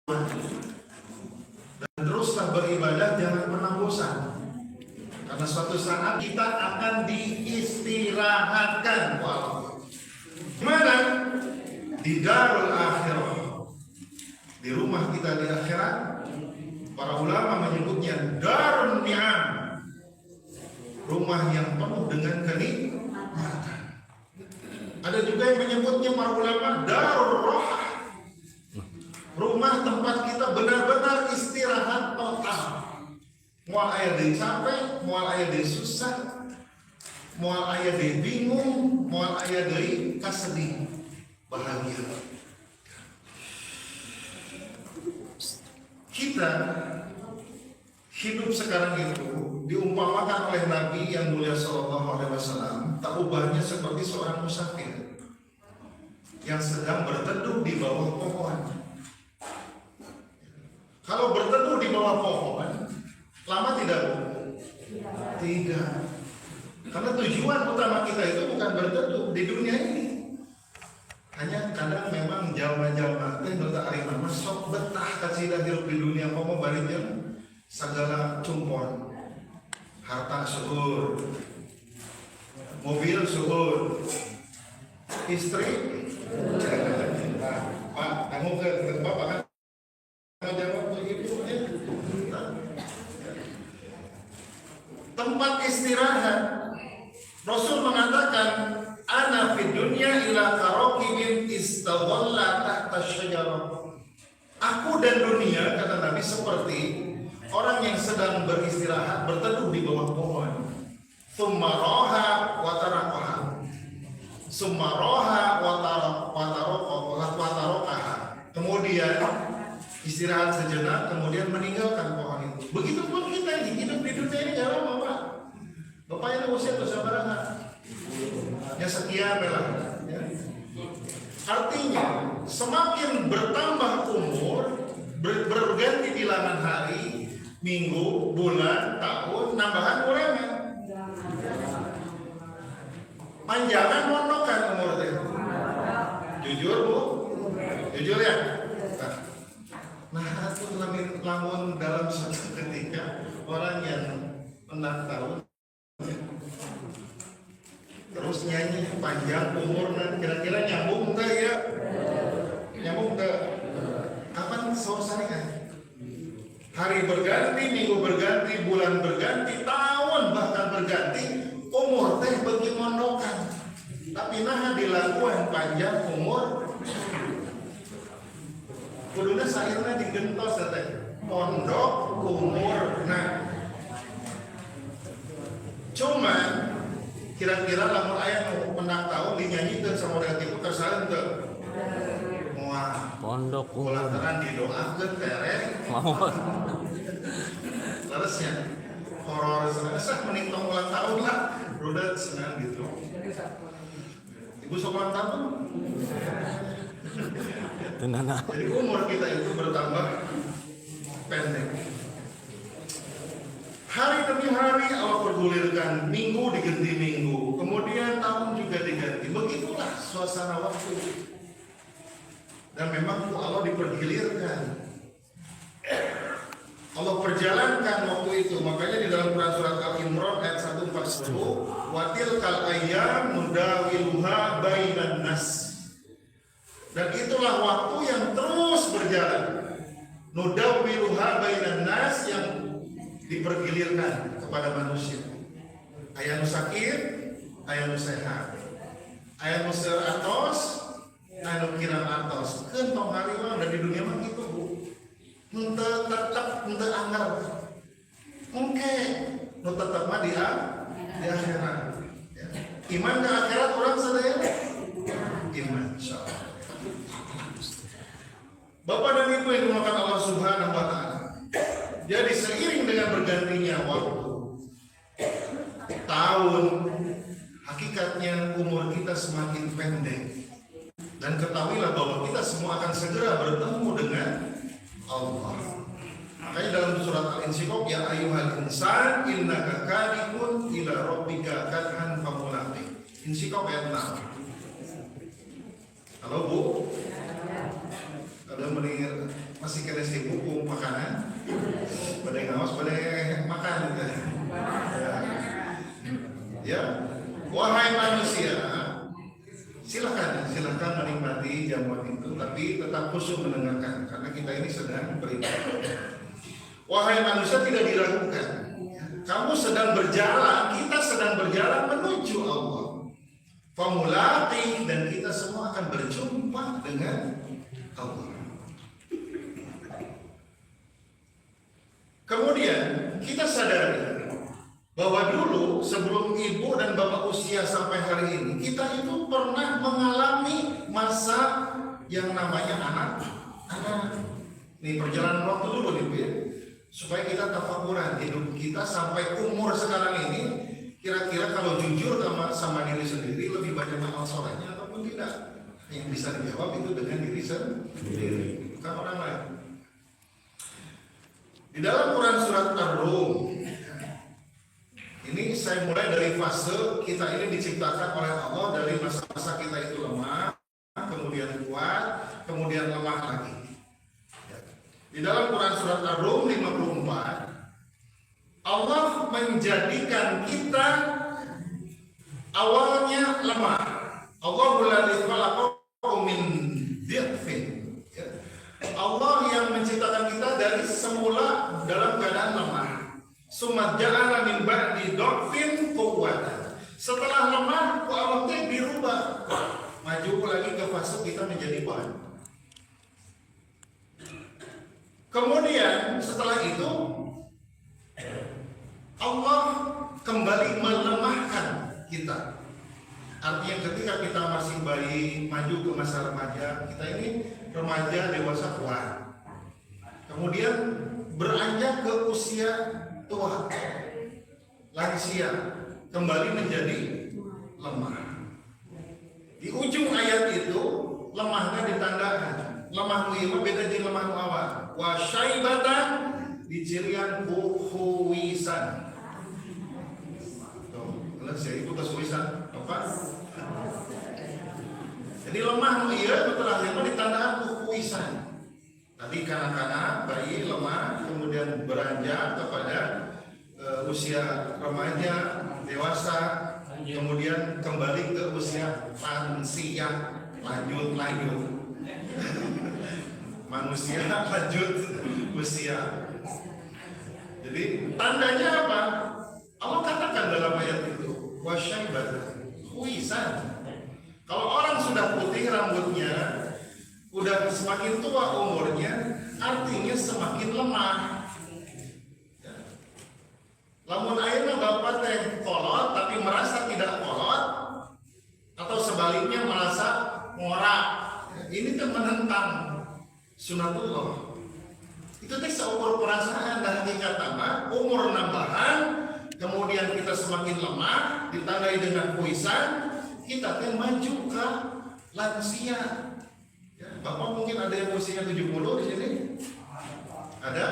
dan teruslah beribadah, jangan pernah bosan. Karena suatu saat kita akan diistirahatkan. Wow. Mana? Di darul akhirah, di rumah kita di akhirat. Para ulama menyebutnya darun ni'am, rumah yang penuh dengan kenikmatan. Ada juga yang menyebutnya para ulama darul rohah, rumah tempat kita benar-benar istirahat total. Mual aya deui capek, mual aya deui susah, mual aya deui bingung, mual aya deui kasedih, bahagia. Kita hidup sekarang itu diumpamakan oleh Nabi yang mulia Sallallahu Alaihi Wasallam, tak ubahnya seperti seorang musafir yang sedang berteduh di bawah pohon. Kalau berteduh di bawah pohon, lama tidak? Tidak. Karena tujuan utama kita itu bukan berteduh di dunia ini. Hanya kadang memang jalma-jalma teh nu teu ari mah sok betah kacidah hirup di dunia komo bari jeung sagala cumpon. Harta suhur, mobil suhur, istri. Pak, kamu ke Bapak kan jawab begitu ya. Tempat istirahat. Rasul mengatakan, ana fid dunya ila karokibin istawalla tahta syajarah. Aku dan dunia, kata Nabi, seperti orang yang sedang beristirahat, berteduh di bawah pohon. Tsumma raha wa tarakaha. Tsumma raha wa tarakaha. Kemudian istirahat sejenak, kemudian meninggalkan pohon itu. Begitupun kita ini hidup di dunia ini gak lama, Pak. Bapak ini usia tuh sabarana. Ya sekian lah. Ya. Artinya semakin bertambah umur, berganti bilangan hari, minggu, bulan, tahun, nambahan ulangan. Panjangan mondokan umur teh. Jujur Bu, jujur ya. Nah, itu lamun dalam suatu ketika orang yang 6 tahun terus nyanyi panjang umurnya, kira-kira nyambung enggak ya? Nyambung enggak? Kapan selesai? Hari berganti, minggu berganti, bulan berganti, tahun bahkan berganti, umur teh bagi mondokan. Tapi nah dilakukan panjang umur, kuduna sairna digentos teh mondok umur. Nah, cuman kira-kira lamun aya nu menang tahun dinyanyikeun sama dengan itu kersaleun teu? Moal. Pondok umur. Lantaran didoakeun tereng. Mohon. Leresnya. Horor sah mending tong ulang tahun lah. Rudet senang gitu. Ibu sok ulang tahun? Tenana. Jadi umur kita itu bertambah pendek. Hari demi hari Allah pergulirkan, minggu diganti minggu, kemudian tahun juga diganti. Begitulah suasana waktu. Dan memang Allah dipergilirkan. Allah perjalankan waktu itu. Makanya di dalam Quran surat Al-Imran ayat 140, watil kal ayyam nudawiluha bainan nas. Dan itulah waktu yang terus berjalan. Nudawiluha bainan nas, yang dipergilirkan kepada manusia. Aya nu sakit, aya nu sehat. Aya nu seueur atos, aya nu kirang atos. Keun tong hari mah da di dunia mah kitu, Bu. Henteu tetep henteu anggar. Engke nu tetep mah di akhirat. Ya. Iman ke akhirat urang sadaya? Iman, insyaallah. Bapak dan Ibu yang dimuliakan Allah Subhanahu wa taala. Jadi seiring dengan bergantinya waktu, tahun, hakikatnya umur kita semakin pendek. Dan ketahuilah bahwa kita semua akan segera bertemu dengan Allah. Makanya dalam surat Al-Insyiqaq, ya ayyuhal insan innaka kadihun ila rabbika kadhan famulaqih. Insyiqaq ayat 6. Halo Bu, kalian mendengar masih kena sibuk makanan, pada ngawas, pada makan gitu. Ya, wahai manusia, silakan menikmati jamuan itu, tapi tetap khusyuk mendengarkan, karena kita ini sedang beribadah. Wahai manusia, tidak diragukan, kamu sedang berjalan, kita sedang berjalan menuju Allah. Famulaqi, dan kita semua akan berjumpa dengan Allah. Kemudian kita sadari bahwa dulu sebelum ibu dan bapak usia sampai hari ini, kita itu pernah mengalami masa yang namanya anak. Ini perjalanan waktu dulu nih, ya, supaya kita tafakuran hidup kita sampai umur sekarang ini. Kira-kira kalau jujur sama diri sendiri, lebih banyak amal solehnya ataupun tidak? Yang bisa dijawab itu dengan diri sendiri, bukan orang lain. Di dalam Quran surat Ar-Rum, ini saya mulai dari fase kita ini diciptakan oleh Allah dari masa-masa kita itu lemah, kemudian kuat, kemudian lemah lagi. Di dalam Quran surat Ar-Rum 54, Allah menjadikan kita awalnya lemah. Allahul ladzi khalaqakum min dhifin. Allah yang menciptakan kita dari semula dalam keadaan lemah. Summa ja'ala min ba'di dhifin quwwatan. Setelah lemah, Allah dirubah. Maju lagi ke fase kita menjadi kuat. Kemudian setelah itu Allah kembali melemahkan kita. Artinya ketika kita masih bayi, maju ke masa remaja, kita ini remaja dewasa kuat. Kemudian beranjak ke usia tua, lansia, kembali menjadi lemah. Di ujung ayat itu lemahnya ditandakan. Lemah mu'imah beda di lemah mu'awal. Wa syaibatan dicirian kuhuwisan. Saya itu kesulitan apa? Jadi lemah iya terakhir ditandakan kuhuwisan. Tadi kanak-kanak, bayi, lemah, kemudian beranjak kepada usia remaja, dewasa, kemudian kembali ke usia lansia, lanjut manusia lanjut usia. Jadi tandanya apa? Allah katakan dalam ayat itu, wasyaibat, huisan. Kalau orang sudah putih rambutnya, udah semakin tua umurnya, artinya semakin lemah. Lamun ayeuna bapak teh kolot tapi merasa tidak kolot, atau sebaliknya merasa ngorak, ini kan menentang sunatullah. Itu teh seukur perasaan dan hakikat nama umur nambahan. Kemudian kita semakin lemah, ditandai dengan kuisan, kita akan maju ke lansia. Ya, Bapak mungkin ada yang usianya 70 di sini? Ada?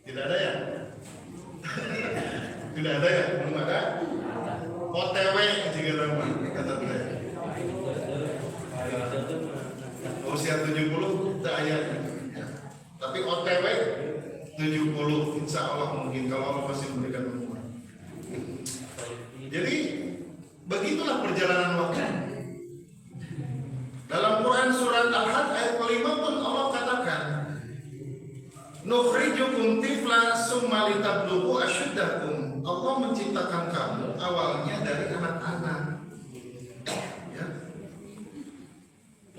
Tidak ada ya? Tidak ada ya? Belum ada? OTW jika nama kata saya. Usia 70 tidak ada. Tapi OTW 70 insya Allah mungkin kalau Allah masih memberikan umur. Jadi begitulah perjalanan waktu. Dalam Quran surat Al-Hajj ayat 5 pun Allah katakan, nukhrijukum tifla summa litablughu asyuddakum. Allah menciptakan kamu awalnya dari anak-anak. Ya.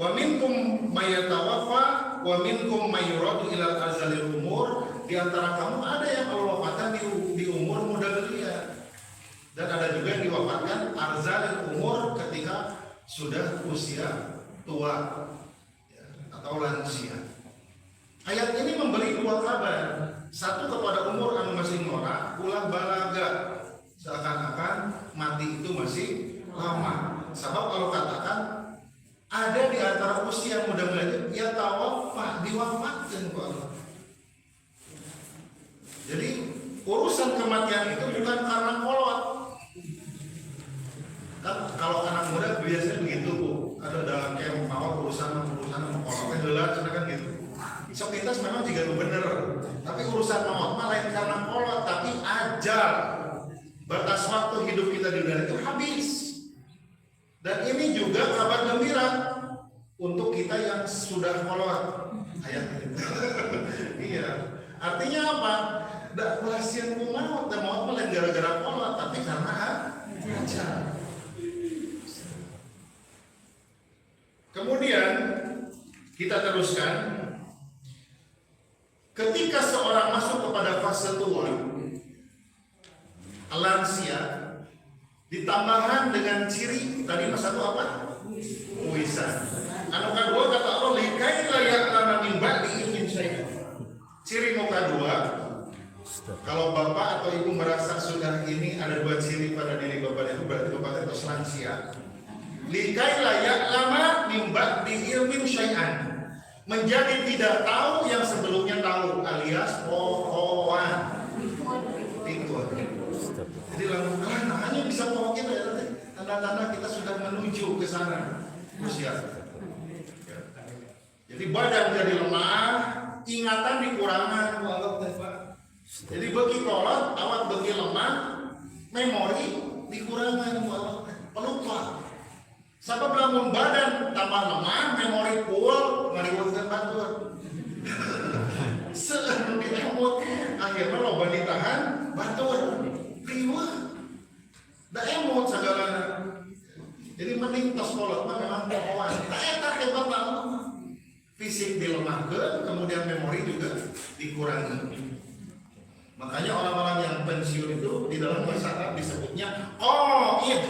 Wa minkum mayatawaffa wa minkum mayyuradu ilal azalil umur. Di antara kamu ada yang Allah wafatkan di umur muda belia. Dan ada juga yang diwafatkan arzalil umur ketika sudah usia tua ya, atau lansia. Ayat ini memberi dua kabar. Satu kepada umur anu masih norak, ulah balaga, seakan-akan mati itu masih lama. Sebab kalau katakan ada di antara usia muda belia ya tawaffa, diwafatkan ku Allah. Jadi urusan kematian itu bukan karena kolot. Kan kalau anak muda biasanya begitu Bu, ada dalam kayak mau urusan kolotnya gelar kan gitu. sepintas memang juga bener, tapi urusan maut mah lain karena kolot, tapi ajal, batas waktu hidup kita di dunia itu habis. Dan ini juga kabar gembira untuk kita yang sudah kolot. Ayat itu. Iya. Artinya apa? Dak pelasian maut, dan maut lain gara-gara kolot, tapi karena ajal. Kemudian kita teruskan. Ketika seorang masuk kepada fase tua, lansia, ditambahkan dengan ciri tadi satu apa? Uisan. Anu kedua kata Allah, likai layak lana mimba diingin saya. Ciri muka dua. Kalau bapak atau ibu merasa sudah ini ada dua ciri pada diri bapak itu berarti bapak itu lansia. Likai layak lama mimba diilmin syai'an. Menjadi tidak tahu yang sebelumnya tahu, alias pohoan. Itu. Jadi lakukan hanya bisa pohon kita ya, tanda-tanda kita sudah menuju ke sana usia. Jadi badan jadi lemah, ingatan dikurangan, jadi bagi kolot, awak bagi lemah, memori dikurangan, pelupa. Sebab lamun badan tambah lemah, memori full, ngariwatkan batur. Sekarang diemut, akhirnya loba ditahan, batur, riwah. Da emut segalanya. Jadi mending tos kolot mah memang pohoan. Tak etak hebat banget. Fisik dilemahkan, kemudian memori juga dikurangi. Makanya orang-orang yang pensiun itu di dalam bahasa Arab disebutnya qaid.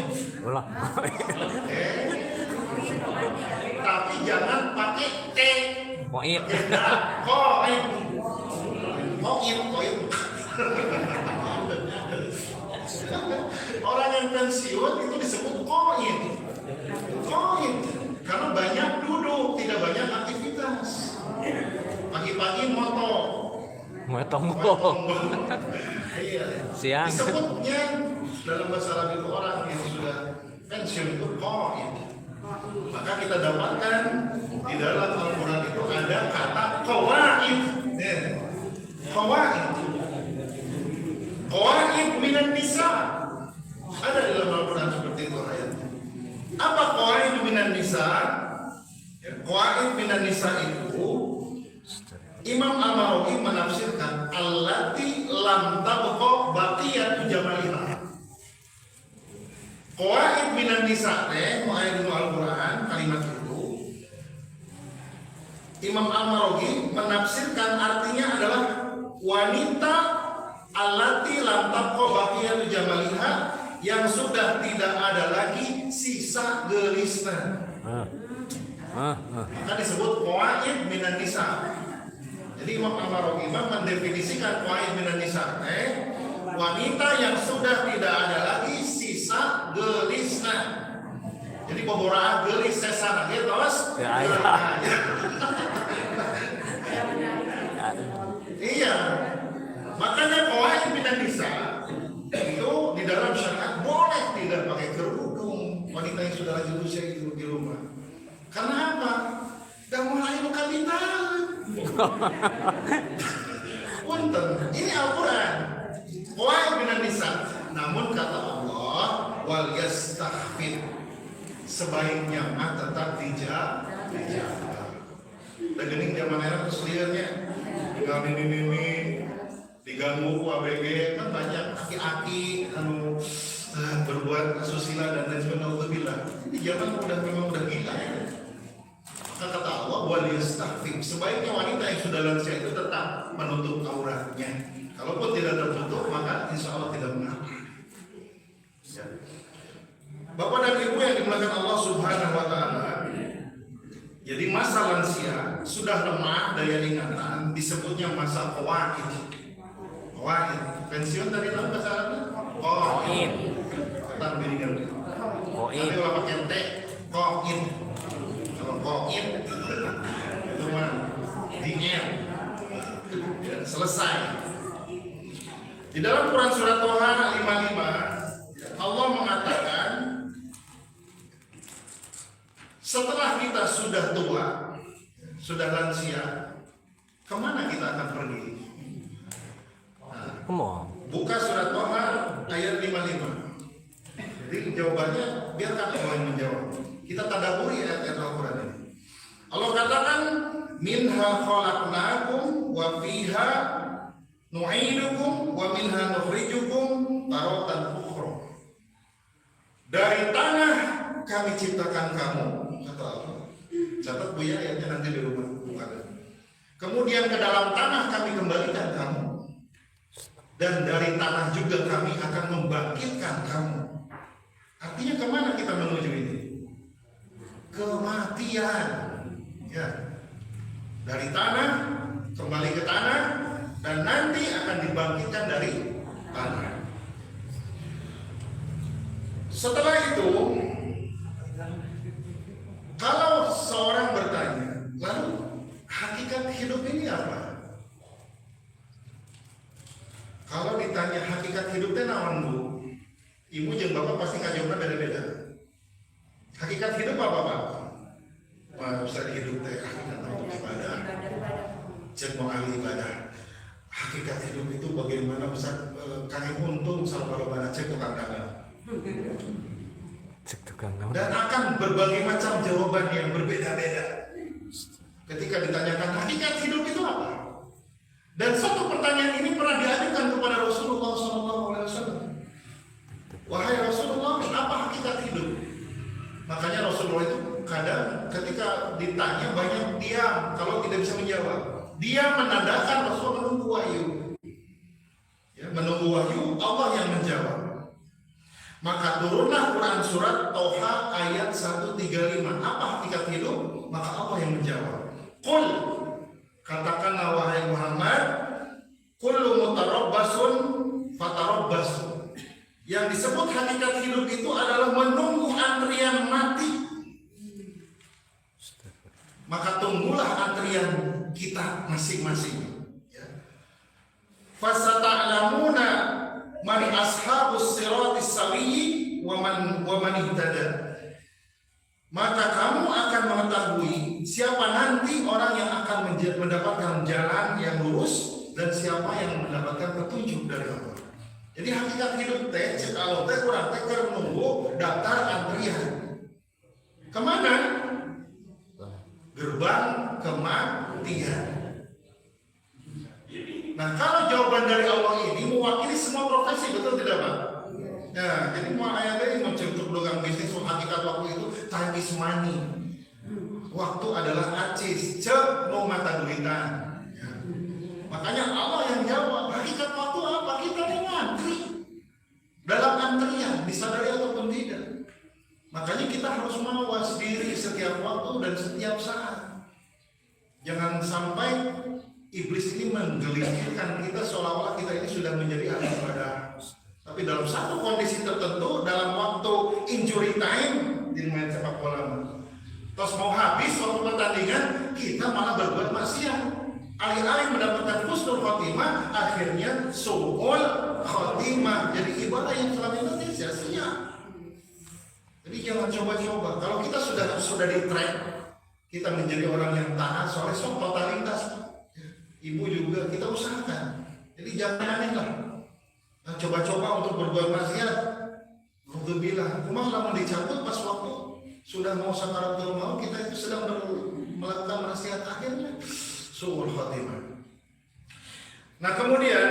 Tapi jangan pakai T. Qaid. Qaid. Orang yang pensiun itu disebut qaid. Qaid. Karena banyak duduk, tidak banyak aktivitas. Pagi-pagi moto. Siang. Disebutnya dalam bahasa Arab itu orang yang sudah pensiun itu qaid. Maka kita dapatkan di dalam Al-Quran itu ada kata qawaid. Qawaid. Qawaid minan nisa. Ada di dalam Al-Quran seperti itu ayatnya. Apa qawaid minan nisa? Qawaid minan nisa itu Imam Al-Mawardi menafsirkan allati lam tabqa baqiyatu jamaliha. Qawaid minan nisa ayat Al-Quran kalimat itu Imam Al-Mawardi menafsirkan artinya adalah wanita allati lam tabqa baqiyatu jamaliha, yang sudah tidak ada lagi sisa gelisna. Maka disebut qawaid minan nisa. Jadi Imam Al-Mawardi mendefinisikan qawaid minan nisa, wanita yang sudah tidak ada lagi sisa gelisna. Jadi pemboraan gelis sesana gitu terus. Iya. Makanya qawaid minan nisa itu di dalam syariat boleh tidak pakai kerudung wanita yang sudah lanjut usia itu di rumah. Karena apa? Dan mulai bukan ditahan. Punten, ini Al-Quran. Qawaid minan nisa. Namun kata Allah, wal yastakhfif. Sebaiknya mah tetap dijaga. Dan gening zaman era terus liarnya tinggal ini diganggu ku ABG kan banyak aki-aki anu berbuat asusila dan lain sebagainya. Ini zaman memang udah gila ya. Kata Allah, wal yastakhfif. Sebaiknya wanita yang sudah lansia itu tetap menutup auratnya. Kalaupun tidak tertutup, maka insya Allah tidak mengapa. Bapak dan Ibu yang dimuliakan Allah Subhanahu wa Ta'ala, jadi masa lansia sudah lemah daya ingatan, disebutnya masa qawaid. Qawaid, pensiun tadi dalam bahasa Arabnya qawaid. Kata biringan. Qawaid. Tapi kalau pakai T, qawaid. Kalau qawaid itu mah dingin. Selesai. Di dalam Quran surat Toha 55 Allah mengatakan, setelah kita sudah tua, sudah lansia, kemana kita akan pergi? Nah, buka surat Toha ayat 55. Jadi jawabannya biarkan Allah yang menjawab. Kita tadaburi ayat Al-Quran ini. Allah katakan, minha khalaqnakum wa fiha nu'idukum wa minha nukhrijukum taratan ukhra. Dari tanah kami ciptakan kamu, kata Allah. Catat Bu ya ayatnya nanti di rumah. Kemudian ke dalam tanah kami kembalikan kamu. Dan dari tanah juga kami akan membangkitkan kamu. Artinya kemana kita menuju ini? Kematian. Ya. Dari tanah kembali ke tanah dan nanti akan dibangkitkan dari tanah. Setelah itu, kalau seorang bertanya, lalu hakikat hidup ini apa? Kalau ditanya hakikat hidupnya naon Bu? Ibu jeung bapak pasti jawabnya beda-beda. Hakikat hidup apa Pak? Ustaz hidup teh hakikat untuk ibadah. Cek mau ahli ibadah. Hakikat hidup itu bagaimana Ustaz? Kami untung kalau banyak cek tukang dagang. Dan akan berbagai macam jawaban yang berbeda-beda. Ketika ditanyakan hakikat hidup itu apa? Dan satu pertanyaan ini pernah diajukan kepada Rasulullah SAW. Wahai Rasulullah, apa hakikat hidup? Makanya Rasulullah itu kadang ketika ditanya banyak diam kalau tidak bisa menjawab. Dia menandakan Rasul menunggu wahyu. Ya, menunggu wahyu Allah yang menjawab. Maka turunlah Quran surat Toha ayat 135. Apa hakikat hidup? Maka Allah yang menjawab. Qul, katakanlah wahai Muhammad, kullu mutarabbasun fatarabbasu. Yang disebut hakikat hidup itu adalah menunggu antrian mati. Maka tunggulah antrian kita masing-masing. Fasata'lamuna man ashabus siratis sawiyyi wa man ihtada. Maka kamu akan mengetahui siapa nanti orang yang akan mendapatkan jalan yang lurus dan siapa yang mendapatkan petunjuk dari Allah. Jadi hakikat hidup teh kalau teh kurang teh menunggu daftar antrian. Kemana? Gerbang kematian. Nah, kalau jawaban dari Allah ini mewakili semua profesi, betul tidak Pak? Ya, jadi mau ayatnya ini untuk pedagang bisnis hakikat waktu itu time is money. Waktu adalah acis, cek no mata duitan. Ya. Makanya Allah yang jawab hakikat waktu apa? Kita yang ngantri dalam antrian, disadari ataupun tidak. Makanya kita harus mawas diri setiap waktu dan setiap saat. Jangan sampai iblis ini menggelincirkan kita seolah-olah kita ini sudah menjadi ahli ibadah. Tapi dalam satu kondisi tertentu, dalam waktu injury time di main sepak bola, terus mau habis waktu pertandingan, kita malah berbuat maksiat. Alih-alih mendapatkan husnul khotimah, akhirnya su'ul khotimah. Jadi ibadah yang selama ini sia-sia. Jadi jangan coba-coba. Kalau kita sudah di track, kita menjadi orang yang taat, soalnya sok totalitas. Ibu juga kita usahakan. Jadi jangan aneh lah. Nah, coba-coba untuk berbuat maksiat. Alhamdulillah, cuma lama dicabut pas waktu sudah mau sakaratul maut, kita itu sedang melakukan maksiat, akhirnya su'ul khatimah. Nah, kemudian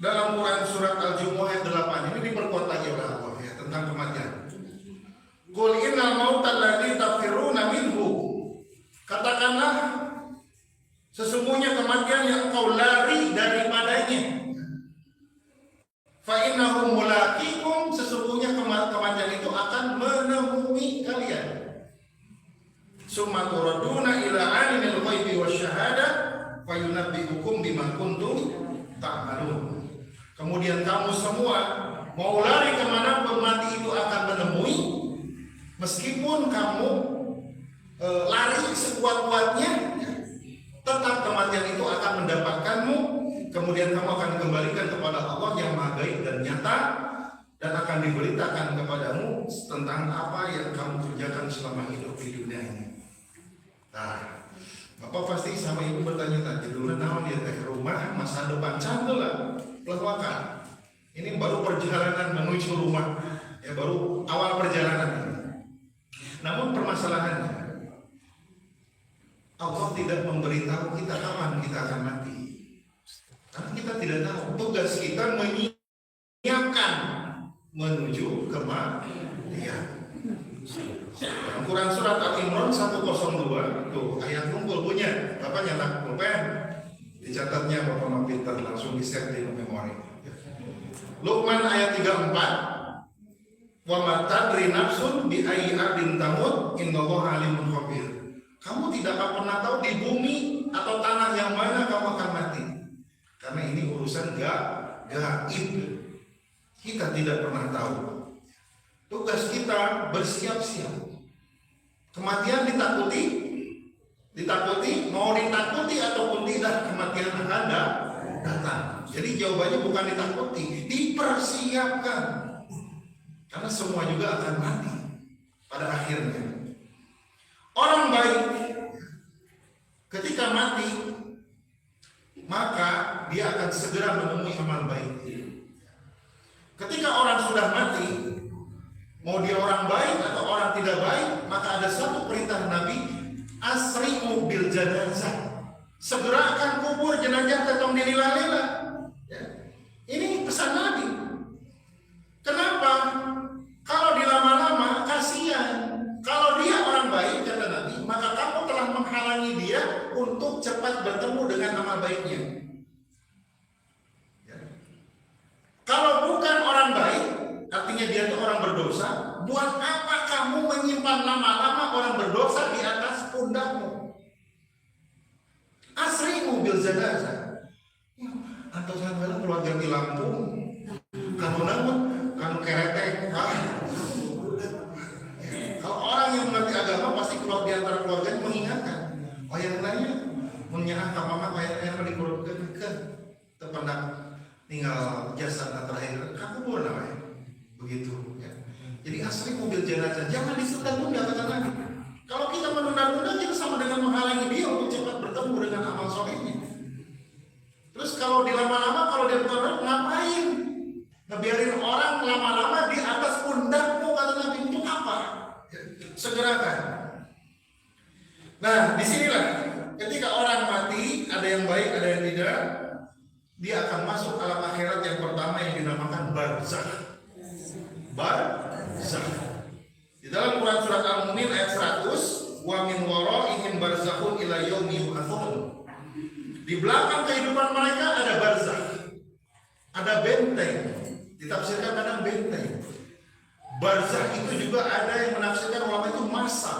dalam Quran surat Al-Jumu'ah ayat 8 ini diperkuat lagi oleh Allah ya, tentang kematian. Qul innal mautal ladzi tafiruna minhu. Katakanlah sesungguhnya kematian yang engkau lari daripadanya. Fa innahu mulaqikum, sesungguhnya kematian itu akan menemui kalian. Summa turaduna ila alimil ghaibi wasyahadah fa yunabbi'ukum bima kuntum ta'malun. Kemudian kamu semua mau lari kemana pun mati itu akan menemui. Meskipun kamu lari sekuat-kuatnya, tetap kematian itu akan mendapatkanmu. Kemudian kamu akan dikembalikan kepada Allah yang maha gaib dan nyata, dan akan diberitakan kepadamu tentang apa yang kamu kerjakan selama hidup di dunia ini. Nah, Bapak pasti sama ibu bertanya-tanya dulu naon dia teh rumah masa depan candel lah pelawakan. Ini baru perjalanan menuju rumah, ya baru awal perjalanan. Namun permasalahannya Allah tidak memberitahu kita kapan kita akan mati. Karena kita tidak tahu. Tugas kita menyiapkan menuju kematian. Quran surat Al-Imran 102 tuh ayat kumpul punya. Bapak nyetak pulpen, dicatatnya Bapak mah pintar langsung di-save di memori. Luqman ayat 34. Wa ma tadri nafsun bi ayyi ardin tamut innallaha alimun khabir. Kamu tidak akan pernah tahu di bumi atau tanah yang mana kamu akan mati. Karena ini urusan gaib. Kita tidak pernah tahu. Tugas kita bersiap-siap. Kematian ditakuti, mau ditakuti ataupun tidak kematian akan datang. Jadi jawabannya bukan ditakuti, dipersiapkan. Karena semua juga akan mati pada akhirnya. Orang baik ketika mati maka dia akan segera menemui amal baik. Ketika orang sudah mati, mau dia orang baik atau orang tidak baik, maka ada satu perintah Nabi, asri'u bil janazah. Segerakan kubur jenazah tetong dililah-lilah. Ya. Ini pesan Nabi. Kenapa? Kalau dilama-lama kasihan. Kalau dia orang baik kata Nabi, maka kamu telah menghalangi dia untuk cepat bertemu dengan amal baiknya. Ya. Kalau bukan orang baik, artinya dia itu orang berdosa. Buat apa kamu menyimpan lama-lama orang berdosa di atas pundakmu? Asri'u bil janazah. Atau sampai keluarga di Lampung, kamu namun, kamu keretek. Kalau orang yang mengerti agama pasti keluar di antara keluarganya mengingatkan. Oh yang lainnya menyerah ke mama kayak dikurupkan ke terpendak tinggal jasad terakhir. Kamu boleh namanya begitu. Ya. Jadi asli mobil jenazah jangan ditunda-tunda kata Nabi. Kalau kita menunda-tunda kita sama dengan menghalangi dia untuk cepat bertemu dengan amal solehnya. Terus kalau dilama-lama kalau dia bukan ngapain? Ngebiarin orang lama-lama di atas pundakmu kata Nabi untuk apa? Segerakan. Nah, disinilah ketika orang mati ada yang baik ada yang tidak, dia akan masuk alam akhirat yang pertama yang dinamakan barzakh. Barzakh. Di dalam Quran surat Al-Mu'min ayat 100, wa min waraihim barzakhun ila yaumi yub'atsun. Di belakang kehidupan mereka ada barzakh. Ada benteng. Ditafsirkan kadang benteng. Barzakh itu juga ada yang menafsirkan ulama itu masa,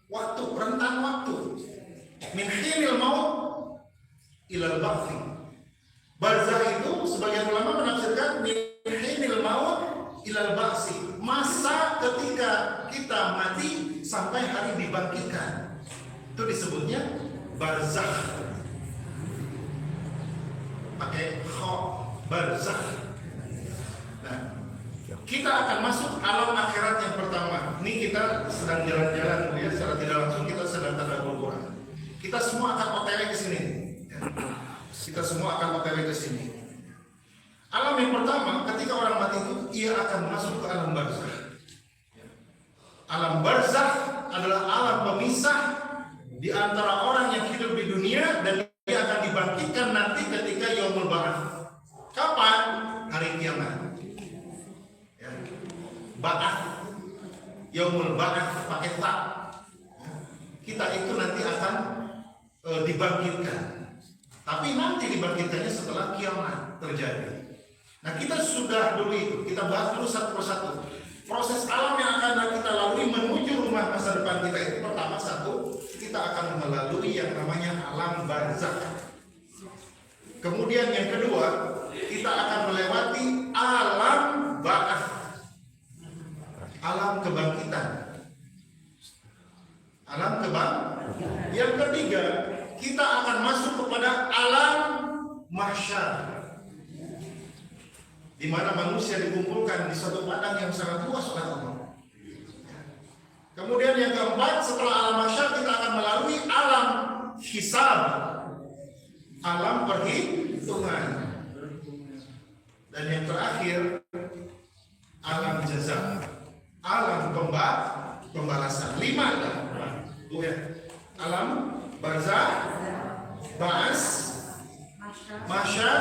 waktu, rentang waktu. Min hinil maut ilal ba'thi. Barzakh itu sebagian ulama menafsirkan min hinil maut ilal ba'thi. Masa ketika kita mati sampai hari dibangkitkan. Itu disebutnya barzakh. Pakai kha, barzakh. Nah, kita akan masuk alam akhirat yang pertama. Ini kita sedang jalan-jalan ya, secara tidak langsung kita sedang tadabbur Quran. Kita semua akan OTW ke sini. Ya. Kita semua akan OTW ke sini. Alam yang pertama, ketika orang mati itu ia akan masuk ke alam barzakh. Alam barzakh adalah alam pemisah di antara orang yang hidup di dunia dan dia akan dibangkitkan nanti ketika yaumul ba'ats. Kapan? Hari kiamat. Ba'ats, yaumul ba'ats pakai ta. Kita itu nanti akan dibangkitkan. Tapi nanti dibangkitkannya setelah kiamat terjadi. Nah kita sudah dulu itu, kita bahas dulu satu persatu. Proses alam yang akan kita lalui menuju rumah masa depan kita itu pertama satu, kita akan melalui yang namanya alam barzakh. Kemudian yang kedua, kita akan melewati alam ba'ats. Alam kebangkitan. Alam kebangkitan. Yang ketiga, kita akan masuk kepada alam mahsyar, di mana manusia dikumpulkan di satu padang yang sangat luas oleh Allah. Kemudian yang keempat, setelah alam mahsyar kita akan melalui alam hisab, alam perhitungan. Dan yang terakhir, alam jaza, alam pembalasan. 5 tuh ya. Alam barzakh, ba'as, mahsyar,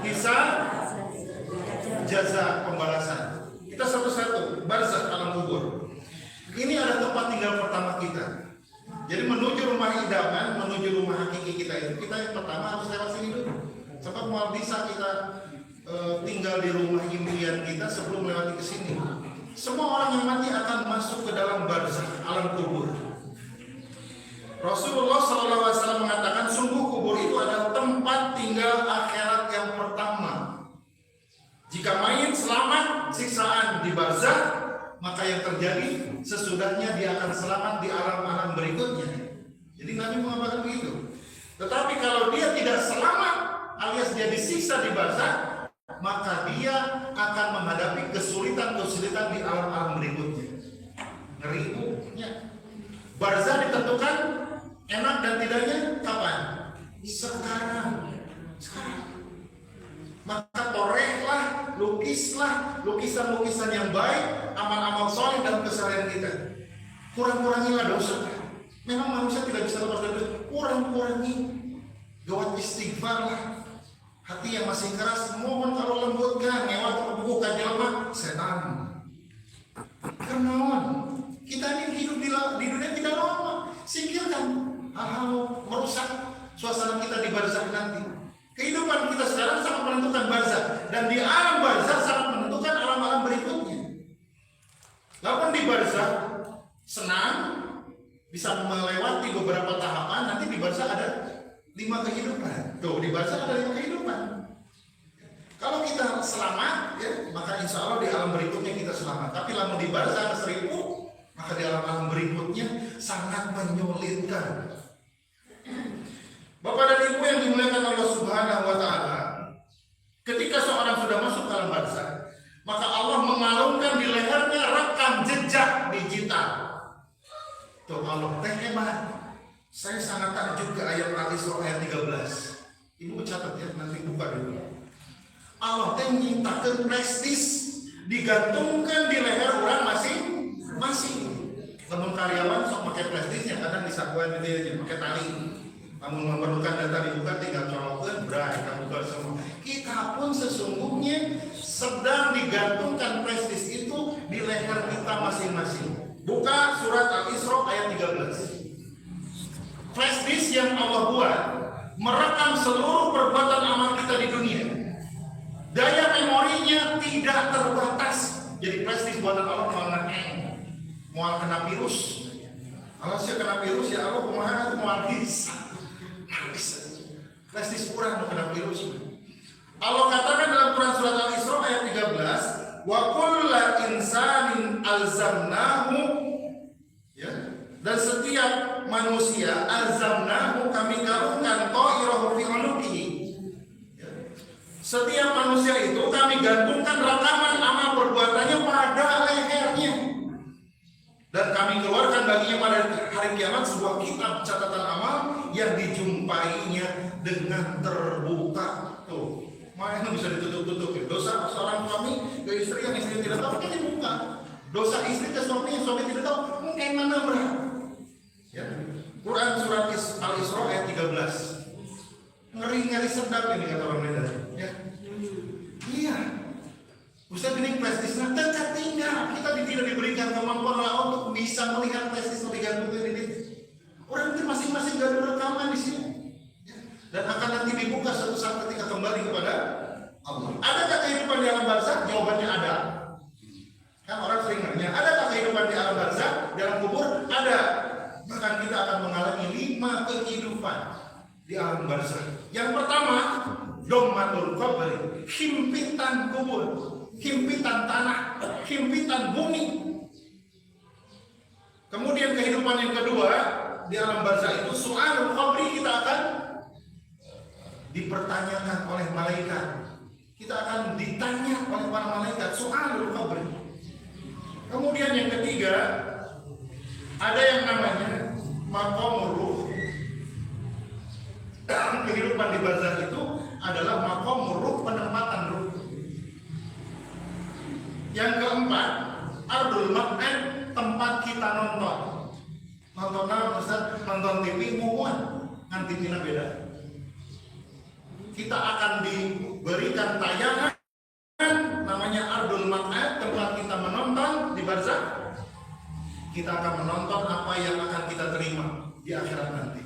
hisab, jaza, pembalasan. Kita satu-satu. Barzakh, alam kubur. Ini ada tempat tinggal pertama kita. Jadi menuju rumah idaman, menuju rumah hakiki kita itu, kita yang pertama harus lewat sini dulu. Sebab mau bisa kita tinggal di rumah impian kita sebelum melewati ke sini. Semua orang yang mati akan masuk ke dalam barzakh, alam kubur. Rasulullah SAW mengatakan sungguh kubur itu adalah tempat tinggal akhirat yang pertama. Jika mayit selamat siksaan di barzakh, maka yang terjadi sesudahnya dia akan selamat di alam-alam berikutnya. Jadi Nabi mengatakan begitu. Tetapi kalau dia tidak selamat alias dia disiksa di barzakh, maka dia akan menghadapi kesulitan-kesulitan di alam-alam berikutnya. Ngerinya. Barzakh ditentukan enak dan tidaknya kapan? Sekarang. Maka torehlah, lukislah lukisan-lukisan yang baik, amal-amal soleh dalam keseharian kita. Kurang-kurangilah dosa. Memang manusia tidak bisa lepas dari dosa. Kurang-kurangi. Gawat istighfarlah. Hati yang masih keras, mohon kalau lembutkan, ngewat bukan jelma, setan. Karena kita ini hidup di dunia tidak lama. Singkirkan hal-hal merusak suasana kita di barzakh nanti. Kehidupan kita sekarang sangat menentukan barzakh, dan di alam barzakh sangat menentukan alam-alam berikutnya. Lalu di barzakh senang, bisa melewati beberapa tahapan. Nanti di barzakh ada 5 kehidupan. Tuh, di barzakh ada 5 kehidupan. Kalau kita selamat, ya, maka insya Allah di alam berikutnya kita selamat. Tapi lalu di barzakh ada 1000, maka di alam-alam berikutnya sangat menyulitkan. Bapak dan Ibu yang dimuliakan Allah Subhanahu wa Ta'ala, ketika seorang sudah masuk dalam barzakh, maka Allah mengalungkan di lehernya rekam jejak digital. Tuh, Allah teh hebat. Saya sangat takjub ke ayat Al-Isra ayat 13. Ibu catat ya, nanti buka dulu. Allah teh nyiptakeun prestis digantungkan di leher orang masing-masing. Namun karyawan sok pakai prestisnya, kadang disakuan dia pakai tali. Namun memerlukan data dibuka, tinggal colokeun, bray, kamu buka semua. Kita pun sesungguhnya sedang digantungkan prestis itu di leher kita masing-masing. Buka surat Al-Isra ayat 13. Prestis yang Allah buat merekam seluruh perbuatan amal kita di dunia. Daya memorinya tidak terbatas. Jadi prestis buatan Allah mau kena virus. Kalau saya kena virus ya Allah kumaha mau bisa. Prestis kurang kena virus. Allah katakan dalam Quran surat Al-Isra ayat 13, wa kullu insanin alzamnahu, ya, dan setiap manusia alzamnahu kami garungkan ta'irahu fi unuqihi. Ya. Setiap manusia itu kami gantungkan rekaman amal perbuatannya pada lehernya. Dan kami keluarkan baginya pada hari kiamat sebuah kitab catatan amal yang dijumpainya dengan terbuka. Tuh, mana bisa ditutup-tutup. Dosa seorang suami ke istri yang istri tidak tahu, mungkin dibuka. Dosa istri ke suami yang suami tidak tahu, mungkin mana berat. Ya. Quran surat Al-Isra ayat 13. Ngeri-ngeri sedap ini kata orang Medan. Ya. Iya. Ustaz ini prestisnya tetap tinggal. Kita tidak diberikan kemampuan untuk bisa melihat prestis lebih gantung ini. Orang itu masing-masing gak ada rekaman di sini. Dan akan nanti dibuka suatu saat ketika kembali kepada Allah. Adakah kehidupan di alam barzakh? Jawabannya ada. Kan orang sering nanya, adakah kehidupan di alam barzakh? Dalam kubur? Ada. Bahkan kita akan mengalami 5 kehidupan di alam barzakh. Yang pertama, dommatul qabri, himpitan kubur. Himpitan tanah, himpitan bumi. Kemudian kehidupan yang kedua di alam barzakh itu su'alul qabri, kita akan dipertanyakan oleh malaikat. Kita akan ditanya oleh para malaikat su'alul qabri. Kemudian yang ketiga, ada yang namanya maqamur ruh. Kehidupan di barzakh itu adalah maqamur ruh, penempatan ruh. Yang keempat, ardul maq'ad, tempat kita nonton. Nonton Ustaz, nonton TV muhuan, ngan TV-na beda. Kita akan diberikan tayangan namanya ardul maq'ad, tempat kita menonton di barzakh. Kita akan menonton apa yang akan kita terima di akhirat nanti.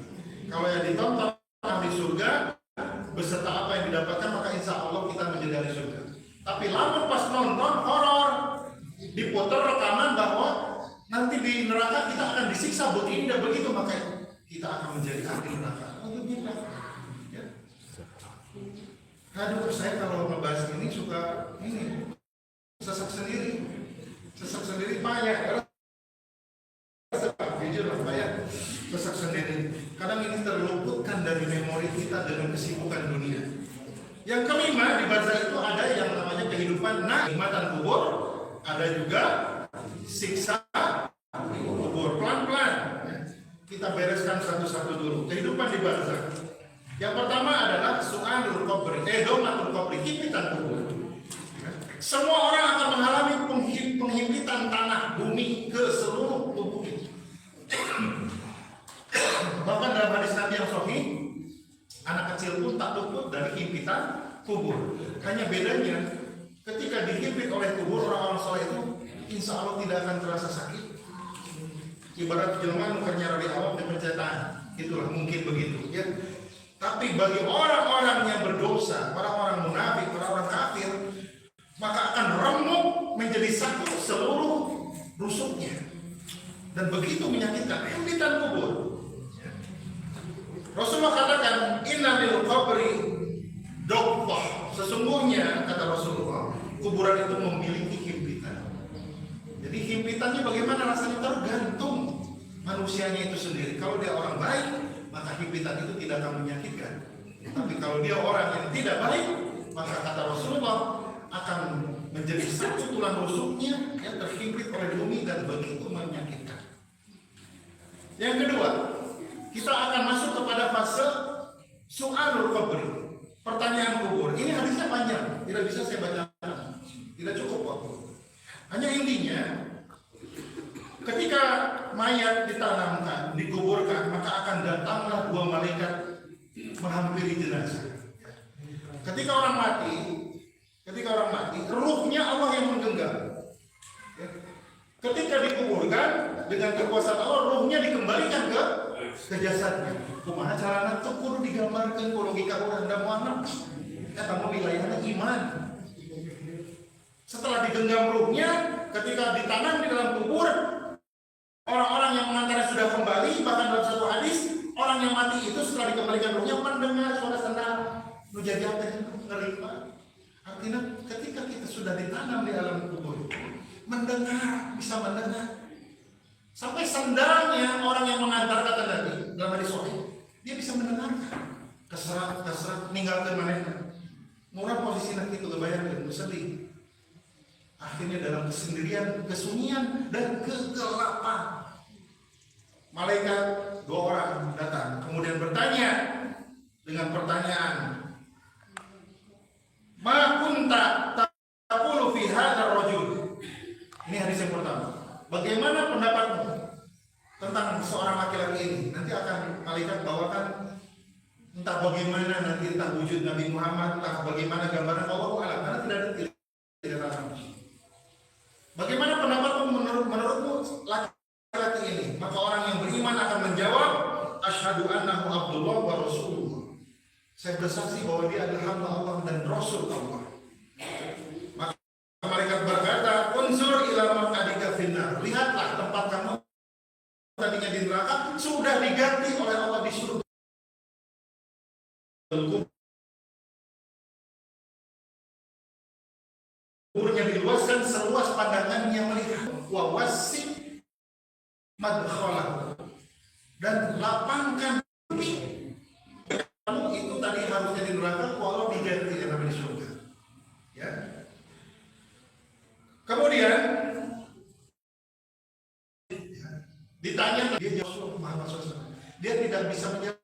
Kalau yang ditonton di surga beserta apa yang didapatkan, maka insya Allah kita menjadi ahli surga. Tapi lama pas nonton horor, diputar rekaman bahwa nanti di neraka kita akan disiksa begini dan begitu, maka kita akan menjadi ahli neraka. Ya. Aduh, saya kalau ngebahas ini suka ini sesak sendiri banyak. Jujur lah banyak sesak sendiri. Kadang ini terluputkan dari memori kita dengan kesibukan dunia. Yang kelima, di barzakh itu ada yang namanya kehidupan nikmatan kubur, ada juga siksa kubur. Pelan-pelan kita bereskan satu-satu dulu. Kehidupan di barzakh. Yang pertama adalah su'alul qabri, domatul qabri, himpitan kubur. Semua orang akan mengalami penghimpitan tanah bumi ke seluruh tubuhnya. Bahkan dalam hadis Nabi yang sahih, anak kecil pun tak luput dari himpitan kubur. Hanya bedanya, ketika dihimpit oleh kubur, orang-orang soleh itu insya Allah tidak akan terasa sakit. Ibarat jelma nukernya dari awam dan pencetaan, itulah mungkin begitu ya. Tapi bagi orang-orang yang berdosa, orang-orang munafik, orang-orang kafir, maka akan remuk menjadi satu seluruh rusuknya, dan begitu menyakitkan himpitan kubur. Rasulullah katakan, inna lil qabri doqah. Sesungguhnya, kata Rasulullah, kuburan itu memiliki himpitan. Jadi himpitannya bagaimana rasanya tergantung manusianya itu sendiri. Kalau dia orang baik, maka himpitan itu tidak akan menyakitkan. Tapi kalau dia orang yang tidak baik, maka kata Rasulullah akan menjadi satu tulang rusuknya yang terhimpit oleh bumi dan begitu menyakitkan. Yang kedua, kita akan masuk kepada fase su'alul qabri, pertanyaan kubur. Ini hadisnya panjang, tidak bisa saya bacakan, tidak cukup waktu. Hanya intinya, ketika mayat ditanamkan, dikuburkan, maka akan datanglah dua malaikat menghampiri jenazah. Ketika orang mati, ruhnya Allah yang menggenggam. Ketika dikuburkan, dengan kekuasaan Allah, ruhnya dikembalikan ke jasadnya. Kumaha carana teu kudu digambarkeun ku logika urang da moal. Eta mah wilayahna iman. Setelah digenggam ruhnya, ketika ditanam di dalam kubur, orang-orang yang mengantarnya sudah kembali. Bahkan dalam satu hadis, orang yang mati itu setelah dikembalikan ruhnya mendengar suara sendal nu jajakan nerima. Artinya ketika kita sudah ditanam di alam kubur, mendengar, bisa mendengar. Sampai sendalnya orang yang mengantar, kata Nabi dalam hadis sahih, dia bisa mendengarkan. Keserak ninggalkan manehna. Murah posisi nanti itu kebayang sedih. Akhirnya dalam kesendirian, kesunyian dan kegelapan, malaikat dua orang datang, kemudian bertanya dengan pertanyaan, ma kunta taqulu fi hadzal rajul. Ini hadis yang pertama. Bagaimana pendapatmu tentang seorang laki-laki ini? Nanti akan malaikat bawakan entah bagaimana nanti, entah wujud Nabi Muhammad, entah bagaimana gambaran Allah alam, karena tidak ada tidak. Bagaimana pendapatmu menurutmu laki-laki ini? Maka orang yang beriman akan menjawab, asyhadu annahu abdullah wa rasuluh. Saya bersaksi bahwa dia adalah hamba Allah dan Rasul Allah. Maka malaikat berkata, unsur ila maq'adika finnar. Lihatlah tempat kamu tadinya di neraka sudah diganti oleh Allah di surga. Kuburnya diluaskan seluas pandangannya melihat, wa wasi' madkhalah, dan lapangkan kamu itu tadi harusnya di neraka, kalau diganti dengan di surga. Ya. Kemudian Ditanya, dia jawab Muhammad SAW. Dia tidak bisa menjawab.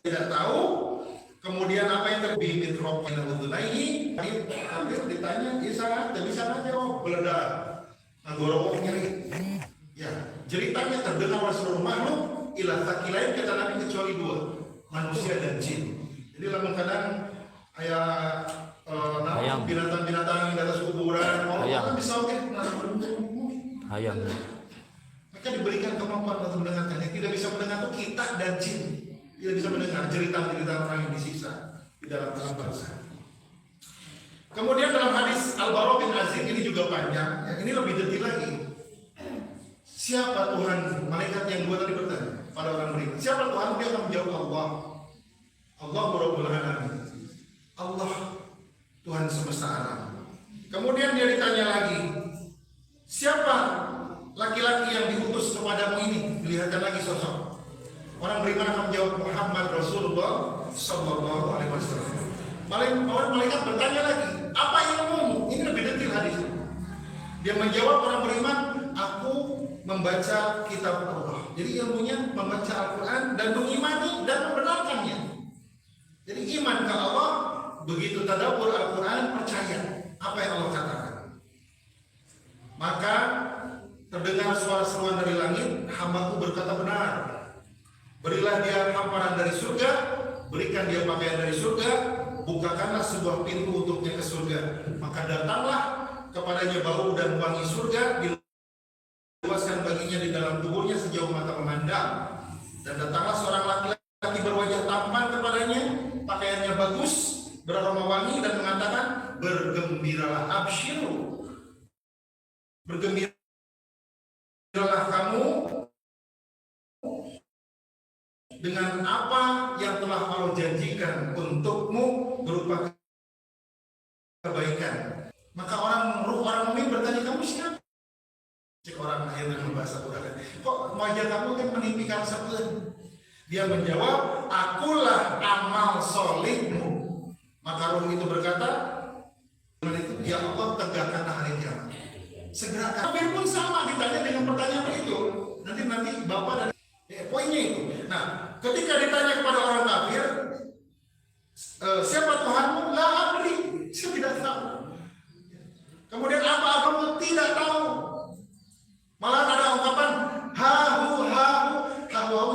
Tidak tahu. Kemudian apa yang terjadi di rokoknya untuk naik? Hampir ditanya, bisa aja beledak, nggorok nyeri. Ya, ceritanya terdengar oleh seluruh makhluk. Ilah tak lain kata Nabi kecuali dua, manusia dan jin. Jadi kadang kayak binatang-binatang di atas kuburan, orang bisa ayam. Mereka diberikan kemampuan untuk mendengarkan. Yang tidak bisa mendengar itu kita dan jin. Tidak bisa mendengar cerita-cerita orang yang disiksa di dalam alam barzakh. Kemudian dalam hadis Al-Bara bin Azib ini juga panjang, ya, ini lebih detail lagi. Siapa Tuhan? Malaikat yang dua tadi bertanya pada orang beriman. Siapa Tuhan? Dia akan menjawab Allah. Allah Rabbul Alamin. Allah Tuhan semesta alam. Kemudian dia ditanya lagi, siapa laki-laki yang diutus kepadamu ini? Dilihatkan lagi sosok. Orang beriman akan menjawab Muhammad Rasulullah Sallallahu Alaihi Wasallam. Malaikat bertanya lagi, apa ilmumu? Ini lebih detail hadisnya. Dia menjawab orang beriman, aku membaca kitab Allah. Jadi ilmunya membaca Al-Quran dan mengimani dan membenarkannya. Jadi iman ke Allah, begitu tadabbur Al-Quran, percaya apa yang Allah katakan. Maka terdengar suara seruan dari langit, hambaku berkata benar. Berilah dia hamparan dari surga, berikan dia pakaian dari surga, bukakanlah sebuah pintu untuknya ke surga. Maka datanglah kepadanya bau dan wangi surga, diluaskan baginya di dalam tubuhnya sejauh mata memandang. Dan datanglah seorang laki-laki berwajah tampan kepadanya, pakaiannya bagus, beraroma wangi, dan mengatakan, bergembiralah, absyiru, bergembiralah kamu dengan apa yang telah Allah janjikan untukmu berupa kebaikan. Maka orang mukmin bertanya, kamu siapa? Cek orang lain dengan bahasa Quran. Kok wajah kamu kan menimpikan sebelah? Dia menjawab, akulah amal solihmu. Maka roh itu berkata, ya Allah, tegakkanlah hari kiamat. Segera. Kafir pun sama ditanya dengan pertanyaan itu. Nanti Bapak dan poinnya itu. Nah, ketika ditanya kepada orang kafir, siapa Tuhanmu? La adri, saya tidak tahu. Kemudian apa agamamu? Tidak tahu. Malah ada ungkapan hahu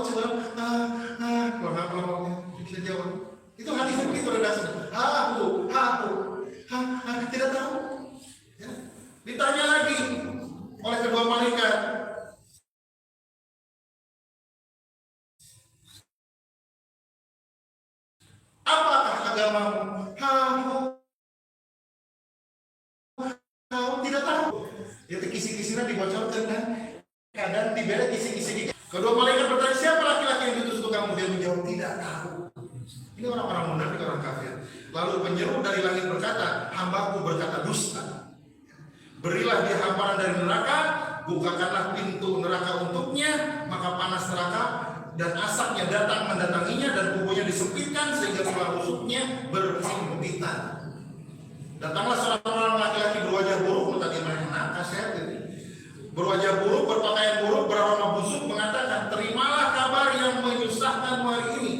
coba kalau bisa jawab. Itu hadis itu ada dasar. Hahu tidak tahu. Ya. Ditanya lagi oleh kedua malaikat, apakah agamamu? Hahu tidak tahu. Itu kisi-kisinya dibocorkan kan? Kadang diberi kisi-kisi. Kedua malaikat bertanya, siapa laki-laki yang diutus untuk kamu? Dia menjawab, tidak tahu. Ini orang-orang munafik, orang kafir. Lalu penyeru dari langit berkata, hambaku berkata dusta. Berilah dia hamparan dari neraka, bukakanlah pintu neraka untuknya, maka panas neraka dan asapnya datang mendatanginya dan tubuhnya disempitkan sehingga tulang rusuknya berhimpitan. Datanglah seorang laki-laki berwajah buruk, tadi mereka kaset ini. Berwajah buruk, berpakaian buruk, beraroma busuk, mengatakan, terimalah kabar yang menyusahkan hari ini.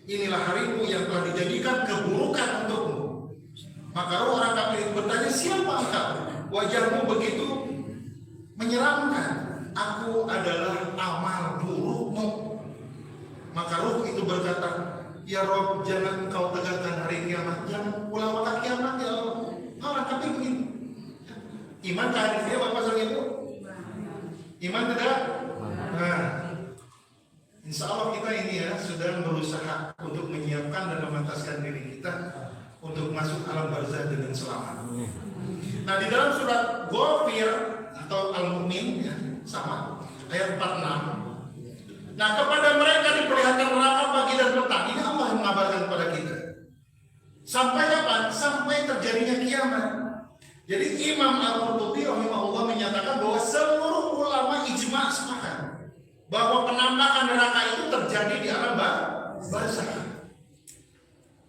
Inilah harimu yang telah dijadikan keburukan untukmu. Maka roh orang kafir itu bertanya, siapa engkau? Wajahmu begitu menyeramkan. Aku adalah amal burukmu. Maka roh itu berkata, ya Rob, jangan engkau tegakkan hari kiamat, jangan pula waktu kiamat ya Allah. Orang kafir begitu. Iman ke hadis dia Bapak Sang Ibu? Iman tidak? Nah, insya Allah kita ini ya sudah berusaha untuk menyiapkan dan memantaskan diri kita untuk masuk alam barzakh dengan selamat. Nah, di dalam surat Ghafir atau Al-Mu'min ya, sama ayat 46. Nah, kepada mereka diperlihatkan neraka pagi dan petang. Ini Allah yang mengabarkan kepada kita. Sampai kapan? Sampai terjadinya kiamat. Jadi Imam Al-Qurtubi rahimahullah menyatakan bahwa seluruh ulama ijma' sepakat bahwa penampakan neraka itu terjadi di alam barzakh.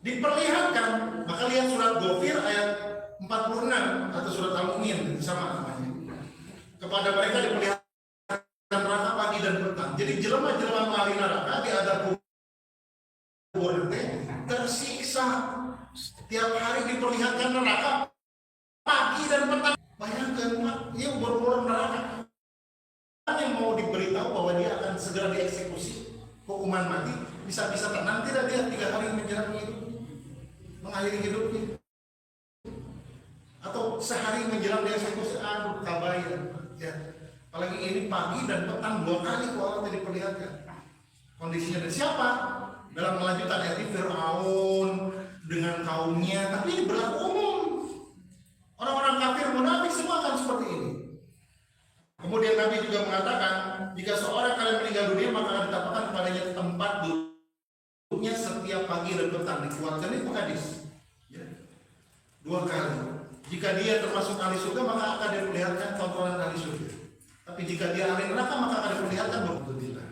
Diperlihatkan, maka lihat surat Ghafir ayat 46 atau surat Al-Mu'min sama namanya. Kepada mereka diperlihatkan neraka pagi dan petang. Jadi jelema-jelema ahli neraka di adab kubur tersiksa. Tiap hari diperlihatkan neraka pagi dan petang. Bayangkan, dia umur-umur neraka. Yang mau diberitahu bahwa dia akan segera dieksekusi hukuman mati, bisa-bisa tenang tidak dia 3 hari menjelang itu mengakhiri hidupnya, atau sehari menjelang dieksekusi, aduh kabair ya. Apalagi ini pagi dan petang 2 kali Allah tadi diperlihatkan kondisinya. Dan siapa dalam melanjutkan ayat ini? Fir'aun dengan kaumnya. Tapi ini berlaku umum, orang-orang kafir munafik semua akan seperti ini. Kemudian Nabi juga mengatakan, jika seorang kalian meninggal dunia maka akan ditapakkan kepadanya tempat duduknya setiap pagi dan petang. Dikuatkan itu hadis ya. 2 kali. Jika dia termasuk ahli surga maka akan diperlihatkan tontonan ahli surga. Tapi jika dia ahli neraka maka akan diperlihatkan berbudilah.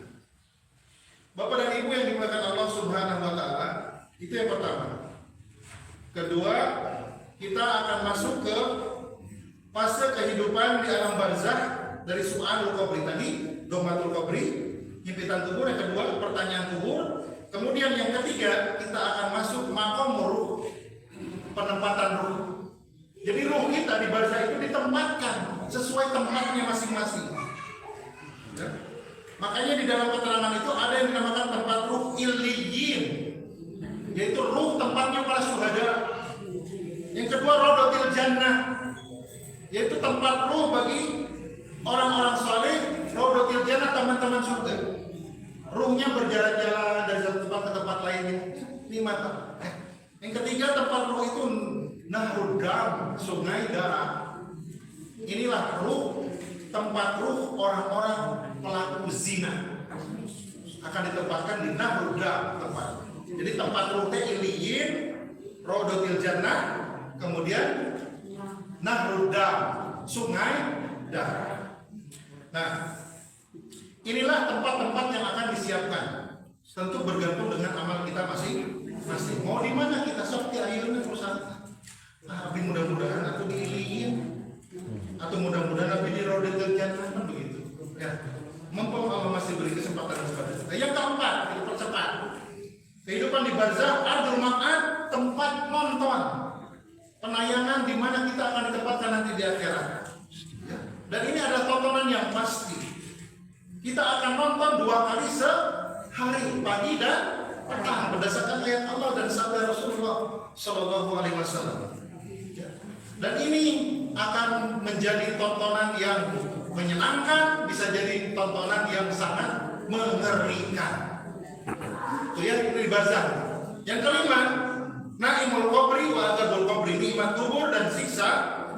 Bapak dan Ibu yang dimuliakan Allah Subhanahu wa taala, itu yang pertama. Kedua, kita akan masuk ke fase kehidupan di alam barzakh. Dari su'alul qabri tadi, domatul qabri, himpitan kubur. Yang kedua, pertanyaan kubur. Kemudian yang ketiga, kita akan masuk makom ruh, penempatan ruh. Jadi ruh kita di barzakh itu ditempatkan sesuai tempatnya masing-masing ya. Makanya di dalam keterangan itu ada yang dinamakan tempat ruh illiyin, yaitu ruh tempatnya para syuhada. Yang kedua, rodotil jannah, yaitu tempat ruh bagi orang-orang saleh. Rodotil jannah, teman-teman surga. Ruhnya berjalan-jalan dari satu tempat ke tempat lainnya. Ini mata. Yang ketiga, tempat ruh itu nahrud dam, sungai darah. Inilah ruh, tempat ruh orang-orang pelaku zina akan ditempatkan di nahrud dam tempat. Jadi tempat ruh illiyin, rodotil jannah, kemudian nahrud dam, sungai darah. Nah, inilah tempat-tempat yang akan disiapkan. Tentu bergantung dengan amal kita masing-masing. Mau di mana kita seperti akhirnya perusahaan. Tapi mudah-mudahan atau diiliin, atau mudah-mudahan Nabi di rodatul jannah, kan begitu. Ya, mumpung Allah masih beri kesempatan kepada kita. Yang keempat, kita percepat. Kehidupan di barzakh, ardul ma'ad, tempat nonton, penayangan di mana kita akan ditempatkan nanti di akhirat. Dan ini adalah tontonan yang pasti. Kita akan nonton 2 kali sehari, pagi dan petang, berdasarkan ayat Allah dan sabda Rasulullah Shallallahu Alaihi Wasallam. Dan ini akan menjadi tontonan yang menyenangkan, bisa jadi tontonan yang sangat mengerikan. Itu ya, itu di barzakh. Yang kelima, naimul qabri wa adzabul qabri, nikmat kubur dan siksa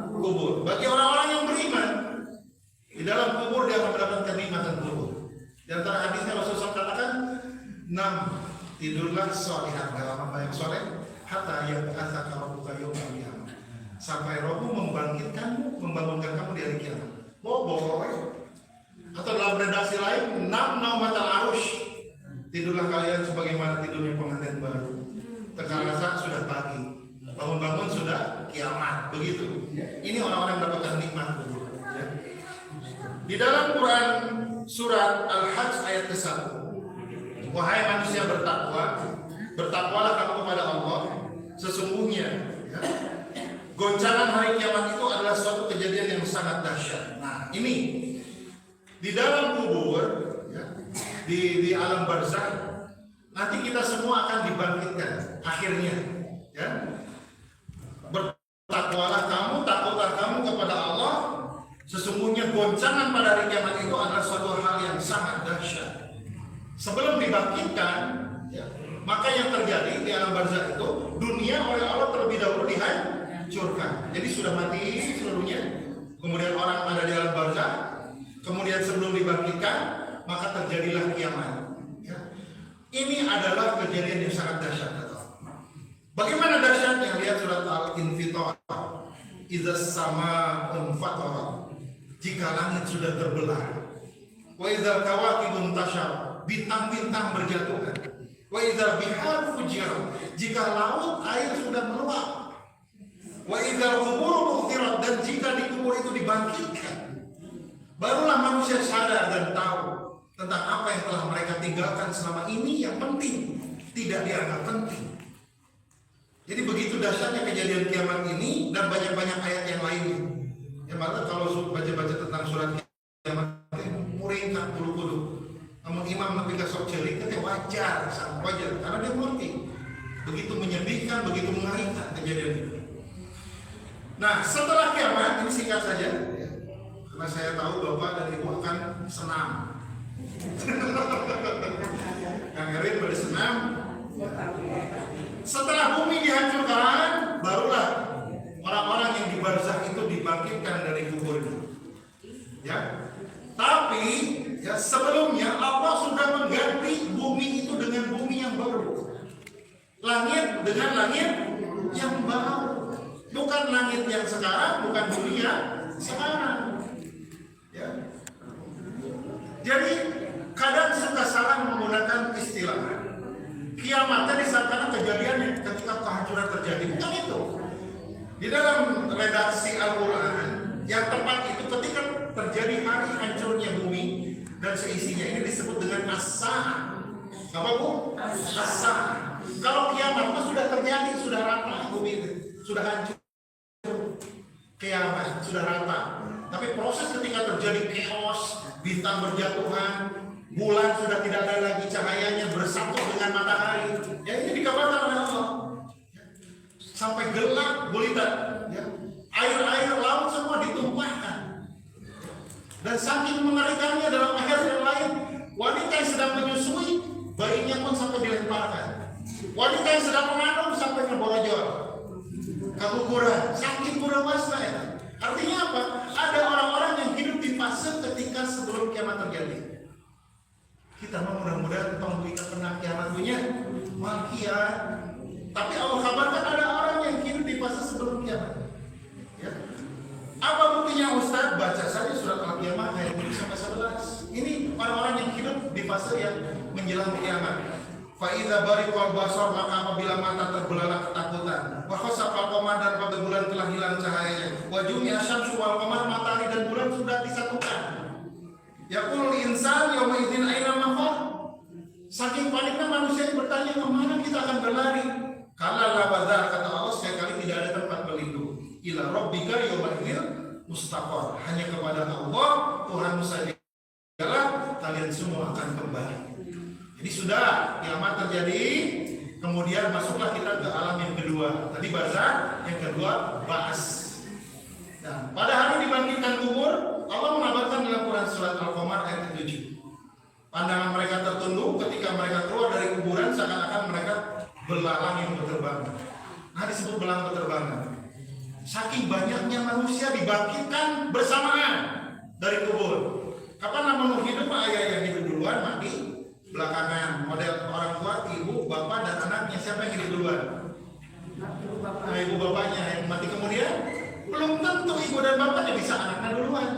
kubur. Bagi orang-orang yang beriman, di dalam kubur dia akan mendapatkan kenikmatan kubur. Di antara hadisnya Rasulullah katakan, tidurlah sholihat dalam apa yang soleh, hatta yab'atsaka rabbuka yaumal qiyamah, sampai Rabbu membangkitkanmu, membangunkan kamu di hari kiamat. Bobo. Atau dalam redaksi lain, naumatal arush, tidurlah kalian sebagaimana tidurnya pengantin baru. Tengah rasa sudah pagi, bangun-bangun sudah kiamat. Begitu. Ini orang-orang yang mendapatkan nikmat kubur. Di dalam Quran surat Al-Hajj ayat ke-1, wahai manusia bertakwalah kamu kepada Allah, sesungguhnya ya, goncangan hari kiamat itu adalah suatu kejadian yang sangat dahsyat. Nah, ini di dalam kubur ya, di alam barzakh nanti kita semua akan dibangkitkan akhirnya ya. Bertakwalah kamu, takutlah kamu kepada Allah. Sesungguhnya goncangan pada hari kiamat itu adalah suatu hal yang sangat dahsyat. Sebelum dibangkitkan, ya, maka yang terjadi di alam barzakh itu, dunia oleh Allah terlebih dahulu dihancurkan. Jadi sudah mati seluruhnya. Kemudian orang ada di alam barzakh. Kemudian sebelum dibangkitkan, maka terjadilah kiamat. Ya. Ini adalah kejadian yang sangat dahsyat. Bagaimana dahsyatnya? Lihat surat Al-Infitar. Idza sama'un fatarat, jika langit sudah terbelah. Wa idzal kawakibun tashar, bintang-bintang berjatuhan. Wa idzal bihar fujirat, jika laut air sudah meluap. Wa idzal qubur bu'thirat, dan jika di kubur itu dibangkitkan, barulah manusia sadar dan tahu tentang apa yang telah mereka tinggalkan selama ini yang penting tidak dianggap penting. Jadi begitu dahsyatnya kejadian kiamat ini dan banyak-banyak ayat yang lainnya. Ya malah kalau baca-baca tentang surat kiamat muringkak bulu-bulu. Namun imam Nabi kasok cerik itu wajar, sangat wajar karena dia mengerti. Begitu menyedihkan, begitu mengerikan kejadian itu. Nah, setelah kiamat ini singkat saja, ya, karena saya tahu Bapak dan Ibu akan senam. Kang Erin bersenam. Setelah bumi dihancurkan, barulah orang-orang yang di barzakh itu dibangkitkan dari kuburnya. Ya, tapi ya sebelumnya Allah sudah mengganti bumi itu dengan bumi yang baru, langit dengan langit yang baru, bukan langit yang sekarang, bukan bumi yang sekarang. Ya. Jadi kadang suka salah menggunakan istilah. Kiamatnya disangkakan kejadiannya ketika kehancuran terjadi, bukan itu. Di dalam redaksi Al-Quran yang tepat itu ketika terjadi hari hancurnya bumi dan seisinya, ini disebut dengan as-sa'ah. Apa Bu? As-sa'ah. Kalau kiamat itu sudah terjadi, sudah rata bumi itu, sudah hancur. Kiamat sudah rata. Tapi proses ketika terjadi chaos, bintang berjatuhan, bulan sudah tidak ada lagi cahayanya, bersatu dengan matahari. Ya ini dikabarkan oleh Allah. Sampai gelap gulita, ya. Air-air laut semua ditumpahkan. Dan saking mengerikannya dalam ayat yang lain, wanita yang sedang menyusui, bayinya pun sampai dilemparkan. Wanita yang sedang mengandung sampai ke Borojor, keguguran, saking purawasna ya. Artinya apa? Ada orang-orang yang hidup di fase ketika sebelum kiamat terjadi. Kita mau mudah-mudahan kita pernah kiamat punya makia. Tapi Allah kabarkan ada orang yang hidup di fase sebelum kiamat. Ya. Apa buktinya Ustaz? Baca saja surat Al-Qiyamah ayat 7-11. Ini orang-orang yang hidup di fase yang menjelang kiamat. Fa idza bariqal basar, maka apabila mata terbelalak ketakutan, wa khasafal qamar, dan pada bulan telah hilang cahayanya, wa jumi'a syamsu wal qamar, matahari dan bulan sudah disatukan. Yaqul insan yauma idzin aina mafar. Saking paniknya manusia bertanya, kemana kita akan berlari? Kala la wazar, kata Allah, sekali tidak ada tempat berlindung. Ila rabbika yauma idzin mustaqar. Hanya kepada Allah Tuhanmu saja kalian semua akan kembali. Jadi sudah kiamat terjadi, kemudian masuklah kita ke alam yang kedua. Tadi barzakh, yang kedua ba'as. Nah, pada hari dibangkitkan kubur, Allah mengabarkan dalam Quran surat Al-Qamar ayat 7. Pandangan mereka tertunduk ketika mereka keluar dari kuburan, seakan-akan mereka belalang yang berterbangan. Nah, disebut belalang berterbangan. Saking banyaknya manusia dibangkitkan bersamaan dari kubur. Kapan nama hidup? Ayah yang hidup duluan mati belakangan. Model orang tua, ibu, bapak, dan anaknya, siapa yang hidup duluan? Nah, ibu bapaknya yang mati kemudian. Belum tentu ibu dan bapaknya, bisa anaknya duluan.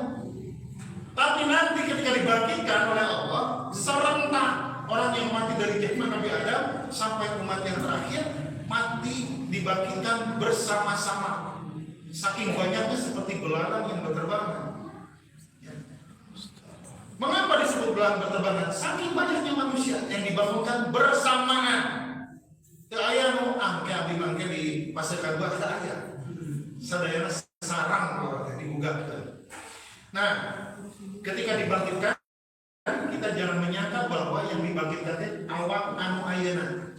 Tapi nanti ketika dibangkitkan oleh Allah, serentak orang yang mati dari zaman Nabi Adam sampai umat yang terakhir mati dibangkitkan bersama-sama. Saking banyaknya seperti belalang yang berterbangan. Ya. Mengapa disebut belalang berterbangan? Saking banyaknya manusia yang dibangunkan bersamaan. Ayah mau angke abdi mangke di pasir Kagua ada ayah. Sadayana sarang kalau digugah. Nah, ketika dibangkitkan, kita jangan menyangka bahwa yang dibangkitkan itu awak anu ayeuna.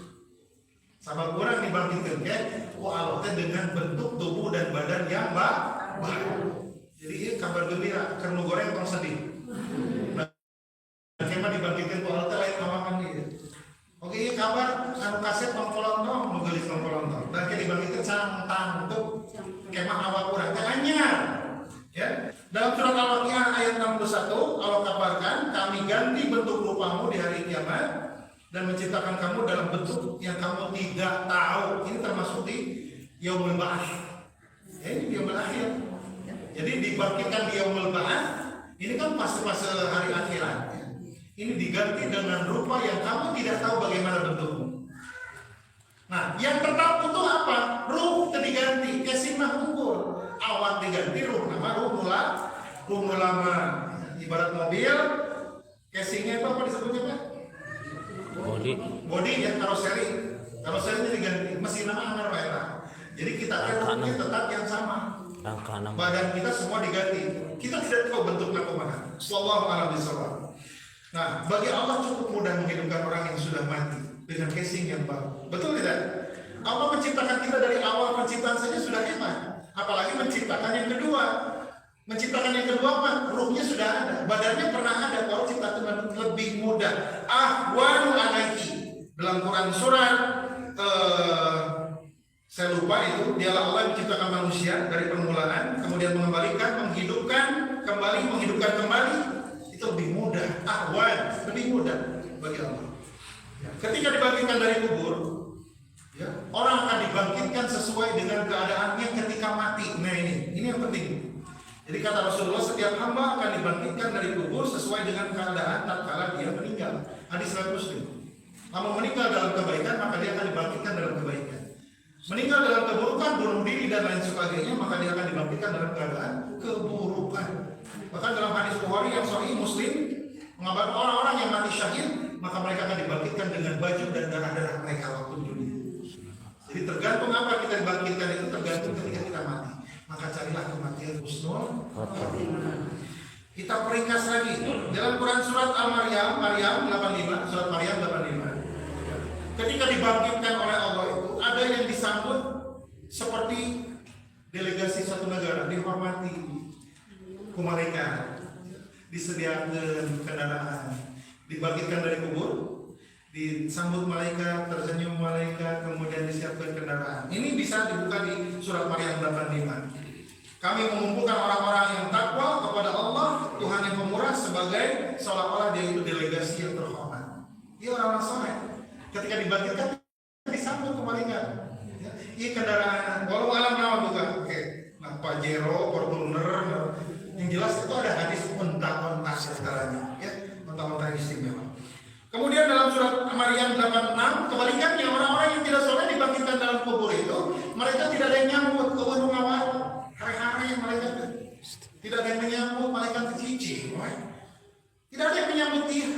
Sabab orang dibangkitkan ke Allah dengan bentuk tubuh dan badan yang baru. Jadi ini kabar gembira, karena goreng tong sedih. Nah, kema dibangkitkan ku Allah lain kawakan dia. Oke, ini kabar anu kaset pangkolontong, nugelis pangkolontong. Dan kita dibangkitkan sareng untuk kemah awak urang teh anyar. Ya. Dalam surat Al-Waqiah ayat 61, Allah kabarkan, kami ganti bentuk rupamu di hari kiamat dan menciptakan kamu dalam bentuk yang kamu tidak tahu. Ini termasuk di Yaumul Ba'ats. Ya, ini di Yaumul Akhir. Jadi dibangkitkan di Yaumul Ba'ats, ini kan fase-fase hari akhirat. Ini diganti dengan rupa yang kamu tidak tahu bagaimana bentuknya. Nah, yang tetap utuh apa? Ruh diganti, casing mah gugur. Awak diganti, ruh nama ruh lama. Ibarat mobil, casingnya itu apa disebutnya Pak? Body ya, karoseri. Karoserinya diganti, mesin nama anggar merah. Jadi kita ruhnya tetap yang sama. Badan kita semua diganti. Kita tidak tahu bentuknya kemana. Wallahu a'lam bishawab. Nah, bagi Allah cukup mudah menghidupkan orang yang sudah mati dengan casing yang baru. Betul tidak? Allah menciptakan kita dari awal penciptaan saja sudah hebat. Apalagi menciptakan yang kedua. Menciptakan yang kedua Pak, ruhnya sudah ada, badannya pernah ada. Kalau ciptaan lebih mudah. Ahwanu alaihi. Dalam Quran surat saya lupa itu, dialah Allah yang menciptakan manusia dari permulaan, kemudian mengembalikan, menghidupkan kembali. Itu lebih mudah, ahwan, lebih mudah bagi Allah. Ketika dibangkitkan dari kubur, ya, orang akan dibangkitkan sesuai dengan keadaannya ketika mati. Nah ini yang penting. Jadi kata Rasulullah, setiap hamba akan dibangkitkan dari kubur sesuai dengan keadaan tatkala dia meninggal. Hadis riwayat Muslim. Kalau meninggal dalam kebaikan, maka dia akan dibangkitkan dalam kebaikan. Meninggal dalam keburukan, bunuh diri dan lain sebagainya, maka dia akan dibangkitkan dalam keadaan keburukan. Bahkan dalam hadis Bukhari yang sahih Muslim mengabarkan orang-orang yang mati syahid, maka mereka akan dibangkitkan dengan baju dan darah-darah mereka waktu dunia. Jadi tergantung apa kita dibangkitkan itu tergantung ketika kita mati. Maka carilah kematian husnul. Kita peringkas lagi dalam Quran surat Al-Maryam 85, surat Maryam 85. Ketika dibangkitkan oleh Allah itu ada yang disambut seperti delegasi satu negara, dihormati ku malaikat, disediakan kendaraan, dibangkitkan dari kubur, disambut malaikat, tersenyum malaikat, kemudian disiapkan kendaraan. Ini bisa dibuka di surat Maryam 85. Kami mengumpulkan orang-orang yang takwa kepada Allah, Tuhan yang pemurah, sebagai seolah-olah dia itu delegasi yang terhormat. Dia orang-orang soleh. Ketika dibangkitkan, disambut ke malaikat. Ini kendaraan, walau alam nama bukan. Oke, nah Pajero, Fortuner, yang jelas itu ada hadis onta-onta sekarang, ya, onta-onta istimewa. Kemudian dalam surat Maryam 86, kebalikannya orang-orang yang tidak soleh dibangkitkan dalam kubur itu, mereka tidak ada yang nyambut ke gunung awal. Hari-hari malaikat tidak ada yang menyambut, malaikat cici, tidak ada yang menyambut dia,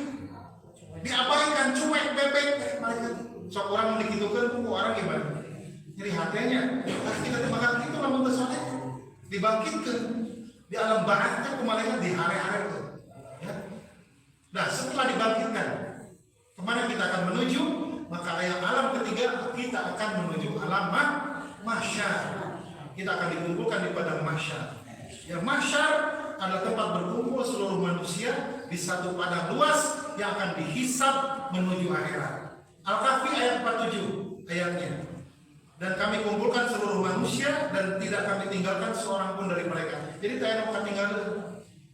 diabaikan, cuek, bebek malaikat. Sok orang dikitukan, orang gimana? Jadi hatinya, kita dibangkitkan itu namun tersoleh, dibangkitkan di alam barat, malaikat di hari-hari itu. Ya. Nah setelah dibangkitkan, kemana kita akan menuju? Maka ayat alam ketiga kita akan menuju alam mahsyar. Kita akan dikumpulkan di padang mahsyar. Ya, mahsyar adalah tempat berkumpul seluruh manusia di satu padang luas yang akan dihisab menuju akhirat. Al-Kahfi ayat 47 ayatnya. Dan kami kumpulkan seluruh manusia dan tidak kami tinggalkan seorang pun dari mereka. Jadi saya akan tinggal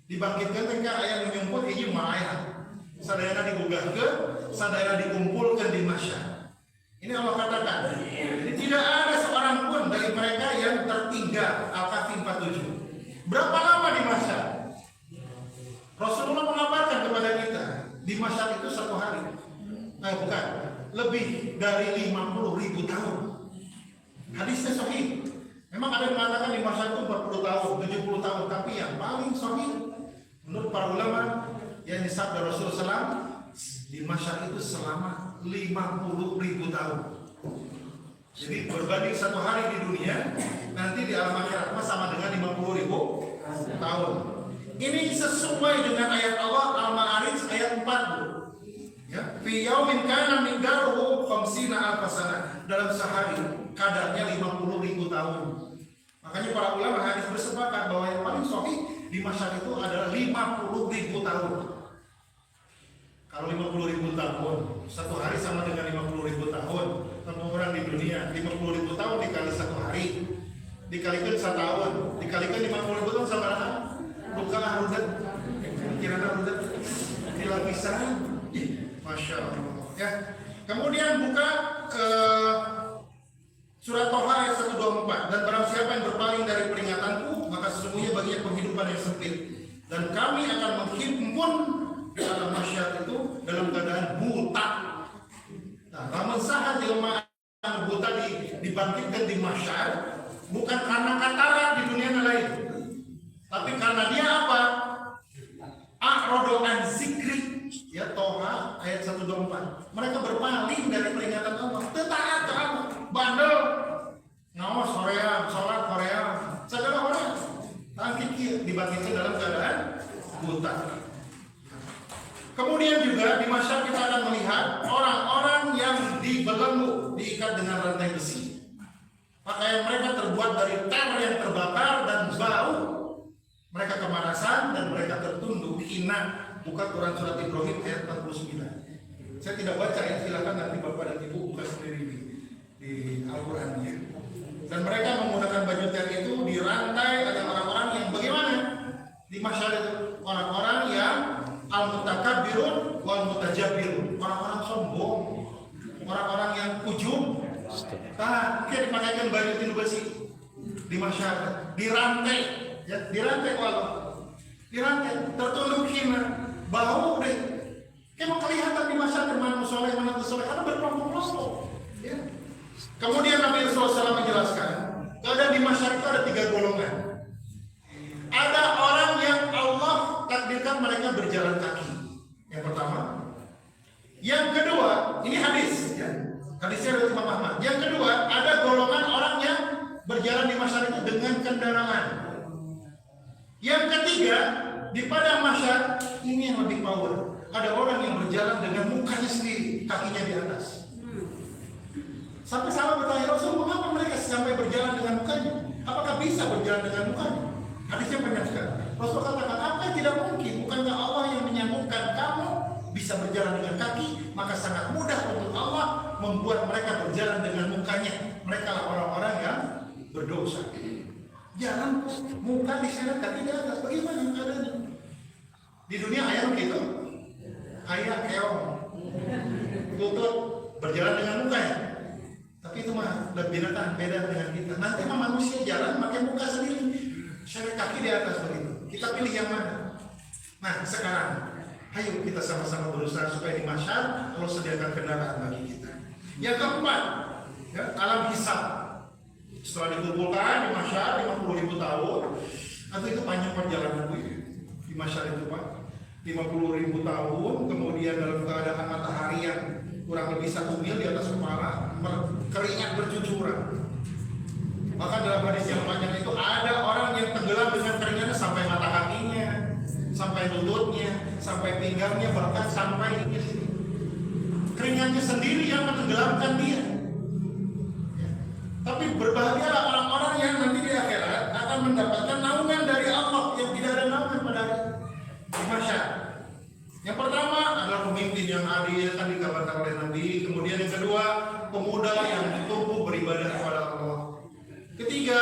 dibangkitkan ketika ayat menyumput hiji ma'ayat. Sadayana digugah ke, sadayana dikumpulkan di mahsyar. Ini Allah katakan. Jadi tidak ada seorang pun dari mereka yang tertinggal. Al-Kahfi 47. Berapa lama di mahsyar? Rasulullah mengabarkan kepada kita di mahsyar itu 1 hari. Nah, bukan, lebih dari 50.000 tahun. Hadisnya sahih. Memang ada yang mengatakan di mahsyar itu 40 tahun, 70 tahun, tapi yang paling sahih menurut para ulama yang disabda Rasulullah SAW, di mahsyar itu selama 50.000 tahun. Jadi berbanding 1 hari di dunia, nanti di alam akhirat sama dengan 50.000 tahun. Ini sesuai dengan ayat Allah Al-Ma'arij ayat 40. Ya, fi yaumin kana miqdaruhu 50 alf sanah. Dalam sehari kadarnya 50.000 tahun. Makanya para ulama hadis bersepakat bahwa yang paling sahih di mahsyar itu adalah 50.000 tahun. Kalau 50.000 tahun, 1 hari sama dengan 50.000 tahun. Kalau orang di dunia 50.000 tahun dikali 1 hari, dikalikan 1 tahun, dikalikan 50.000 tahun sama dengan bukan rudet, kira-kira rudet di lapisan. Masya Allah. Ya. Kemudian buka surat Toha ayat 124. Dan barang siapa yang berpaling dari peringatanku, maka sesungguhnya baginya penghidupan yang sempit. Dan kami akan menghimpun di alam mahsyar itu dalam keadaan buta. Nah, lamun saha jelema yang buta dibangkitkan di mahsyar bukan karena katarak di dunia lain, tapi karena dia apa? A'radu an zikri, ya Toha ayat 124. Mereka berpaling dari peringatan Allah, taat ke Allah, bandel, ngawas Korea, sholat Korea, segala orang tangkik dibangkitkan dalam keadaan buta. Kemudian juga di mahsyar kita akan melihat orang-orang yang dibelenggu, diikat dengan rantai besi. Pakaian mereka terbuat dari ter yang terbakar dan bau. Mereka kemanasan dan mereka tertunduk hina. Buka Quran surat Ibrahim ayat 49. Saya tidak baca ya, silakan nanti Bapak dan Ibu buka sendiri di Al-Qur'annya. Dan mereka menggunakan baju ter itu dirantai. Ada orang-orang yang bagaimana? Di mahsyar itu orang-orang yang al-mutakabbirun wal mutajabbirun, orang-orang sombong, orang-orang yang ujub. Dia dipakaikan baju tindu besi di masyarakat, dirantai, ya, dirantai Allah, dirantai, tertunduk hina, bau deh. Emang kelihatan di masyarakat mana soleh mana soleh karena berkelompok-kelompok. Ya. Kemudian Nabi SAW menjelaskan, keadaan di masyarakat itu ada 3 golongan. Ada orang yang Allah takdirkan mereka berjalan kaki. Yang pertama. Yang kedua, ini hadis ya. Hadisnya dari Imam Ahmad. Yang kedua, ada golongan orang yang berjalan di masyarakat dengan kendaraan. Yang ketiga, di padang mahsyar ini yang lebih power. Ada orang yang berjalan dengan mukanya sendiri, kakinya di atas. Sampai sahabat bertanya, Rasul, mengapa mereka sampai berjalan dengan mukanya? Apakah bisa berjalan dengan mukanya? Hadisnya banyak sekali. Rasul katakan, apa tidak mungkin? Bukankah Allah yang menyambungkan kamu bisa berjalan dengan kaki? Maka sangat mudah untuk Allah membuat mereka berjalan dengan mukanya. Mereka lah orang-orang yang berdosa. Jalan muka di sana, kaki di atas. Bagaimana keadaannya? Di dunia ayam gitu, ayam keong, tutut berjalan dengan mukanya. Tapi itu mah binatang beda dengan kita. Nanti mah manusia jalan pakai muka sendiri. Saya kaki di atas begitu. Kita pilih yang mana? Nah sekarang, ayo kita sama-sama berusaha supaya di mahsyar Allah sediakan kendaraan bagi kita. Yang keempat, ya, alam hisab. Setelah dikumpulkan di mahsyar 50.000 tahun, atau itu panjang perjalanan di mahsyar itu Pak. 50.000 tahun, kemudian dalam keadaan matahari yang kurang lebih 1 mil di atas kepala, keringat bercucuran. Maka dalam hadis yang panjang itu ada orang yang tenggelam dengan keringatnya sampai mata kakinya, sampai lututnya, sampai pinggangnya, bahkan sampai ini sini. Keringatnya sendiri yang menenggelamkan dia. Ya. Tapi berbahagialah orang-orang yang nanti di akhirat akan mendapatkan naungan dari Allah yang tidak ada naungan pada di mahsyar. Yang pertama adalah pemimpin yang adil, akan dikabarkan oleh Nabi. Kemudian yang kedua, pemuda yang tumbuh beribadah kepada Allah. Ketiga,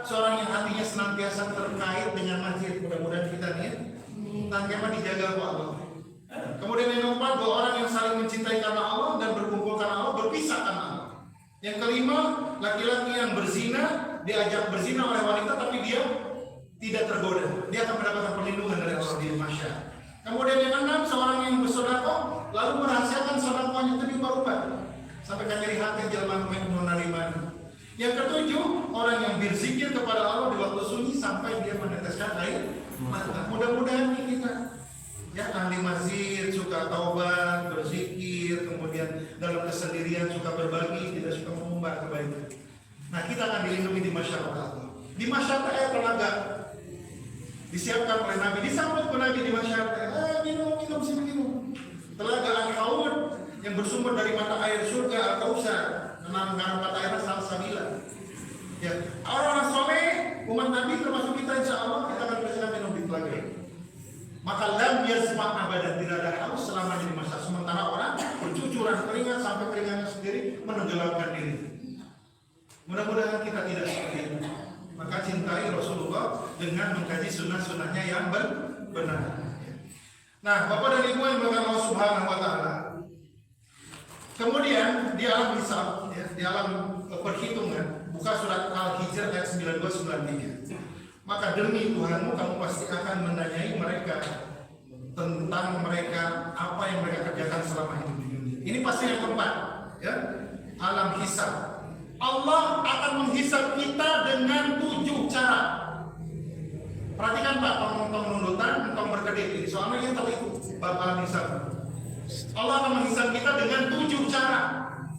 seorang yang hatinya senantiasa terkait dengan masjid. Mudah-mudahan kita nih, tangkema dijaga oleh Allah. Kemudian yang keempat, 2 orang yang saling mencintai karena Allah dan berkumpul karena Allah, berpisah karena Allah. Yang kelima, laki-laki yang berzina, diajak berzina oleh wanita tapi dia tidak tergoda. Dia akan mendapatkan perlindungan dari Allah di mahsyar. Kemudian yang keenam, seorang yang bersedekah lalu merahasiakan sedekahnya itu diubah-ubah sampai kan nyeri hati jelema menaliman. Yang ketujuh, orang yang berzikir kepada Allah di waktu sunyi sampai dia meneteskan air mata. Mudah-mudahan kita ya ahli masjid, suka taubat, berzikir, kemudian dalam kesendirian suka berbagi, tidak suka mengumbar kebaikan. Nah kita akan dilindungi di masyarakat. Di masyarakat ayat telaga disiapkan oleh Nabi, disambut oleh Nabi di masyarakat. Minum sini minum. Telaga Al-Haud yang bersumber dari mata air surga Al-Kautsar, nama mata air Salsabila. Ya, orang-orang soleh umat Nabi termasuk kita insya Allah kita akan bersiap minum di telaga. Maka lam yasma' abadan, tidak ada haus selama di masa. Sementara orang bercucuran keringat sampai keringatnya sendiri menenggelamkan diri. Mudah-mudahan kita tidak seperti itu. Maka cintai Rasulullah dengan mengkaji sunnah-sunnahnya yang benar. Nah, Bapak dan Ibu yang berkata Allah Subhanahu Wa Taala. Kemudian di alam hisab, ya, di alam perhitungan, buka surat Al-Hijr ayat 92-93. Maka demi Tuhanmu kamu pasti akan menanyai mereka tentang mereka apa yang mereka kerjakan selama hidup di dunia. Ini pasti yang keempat, ya. alam hisab. Allah akan menghisab kita dengan 7 cara. Perhatikan Pak, tong nundutan, tong berkedip. Soalnya kita tahu itu bab alam hisab. Allah akan menghisab kita dengan 7 cara.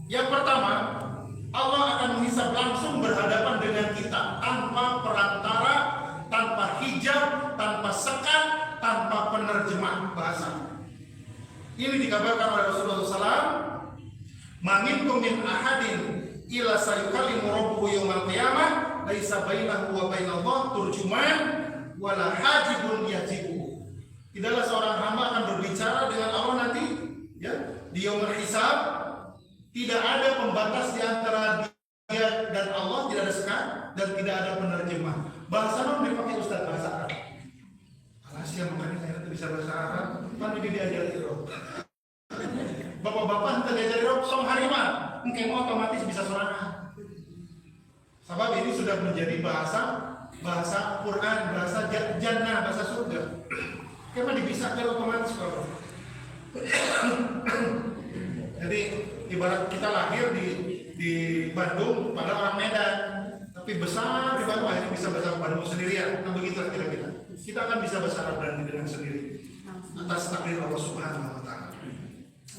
Yang pertama, Allah akan menghisab langsung berhadapan dengan kita tanpa perantara, tanpa hijab, tanpa sekat, tanpa penerjemah bahasa. Ini dikabarkan oleh Rasulullah SAW. Maminkum min ahadin ila sayukallimu rabbuhu yaumal qiyamah laisa bainahu wa bainallah turjuman wala hajibun yajibu. Tidaklah seorang hamba akan berbicara dengan Allah nanti ya di yaumul hisab, tidak ada pembatas di antara dia dan Allah, tidak ada sekat dan tidak ada penerjemah. Bahasa non dipakai Ustaz, bahasa Arab. Alhasil makanya saya itu bisa bahasa Arab, kan diajari roh. Bapak-bapak kita diajari roh song harimah, mungkin otomatis bisa sorangan. Sebab ini sudah menjadi bahasa Quran, bahasa jannah, bahasa surga. Karena dibisahkan otomatis kalau. Jadi ibarat kita lahir di Bandung pada orang Medan, tapi besar di Bandung akhirnya bisa bahasa Bandung sendirian. Nah begitulah kira-kira. Kita akan bisa bahasa Arab dan dengan sendiri atas takdir Allah Subhanahu wa Ta'ala.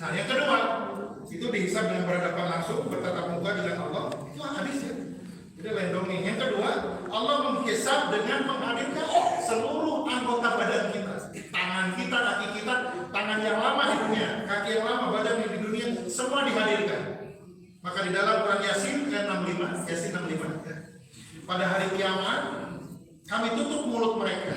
Nah yang kedua itu dihisab dengan berhadapan langsung bertatap muka dengan Allah. Itu hadisnya. Jadi lendongnya. Yang kedua, Allah menghisab dengan menghadirkan seluruh anggota badan kita, tangan kita, kaki kita, tangan yang lama di dunia, kaki yang lama, badan yang di dunia, semua dihadirkan. Maka di dalam Quran Yasin ayat 65, Yasin 65, ya. Pada hari kiamat kami tutup mulut mereka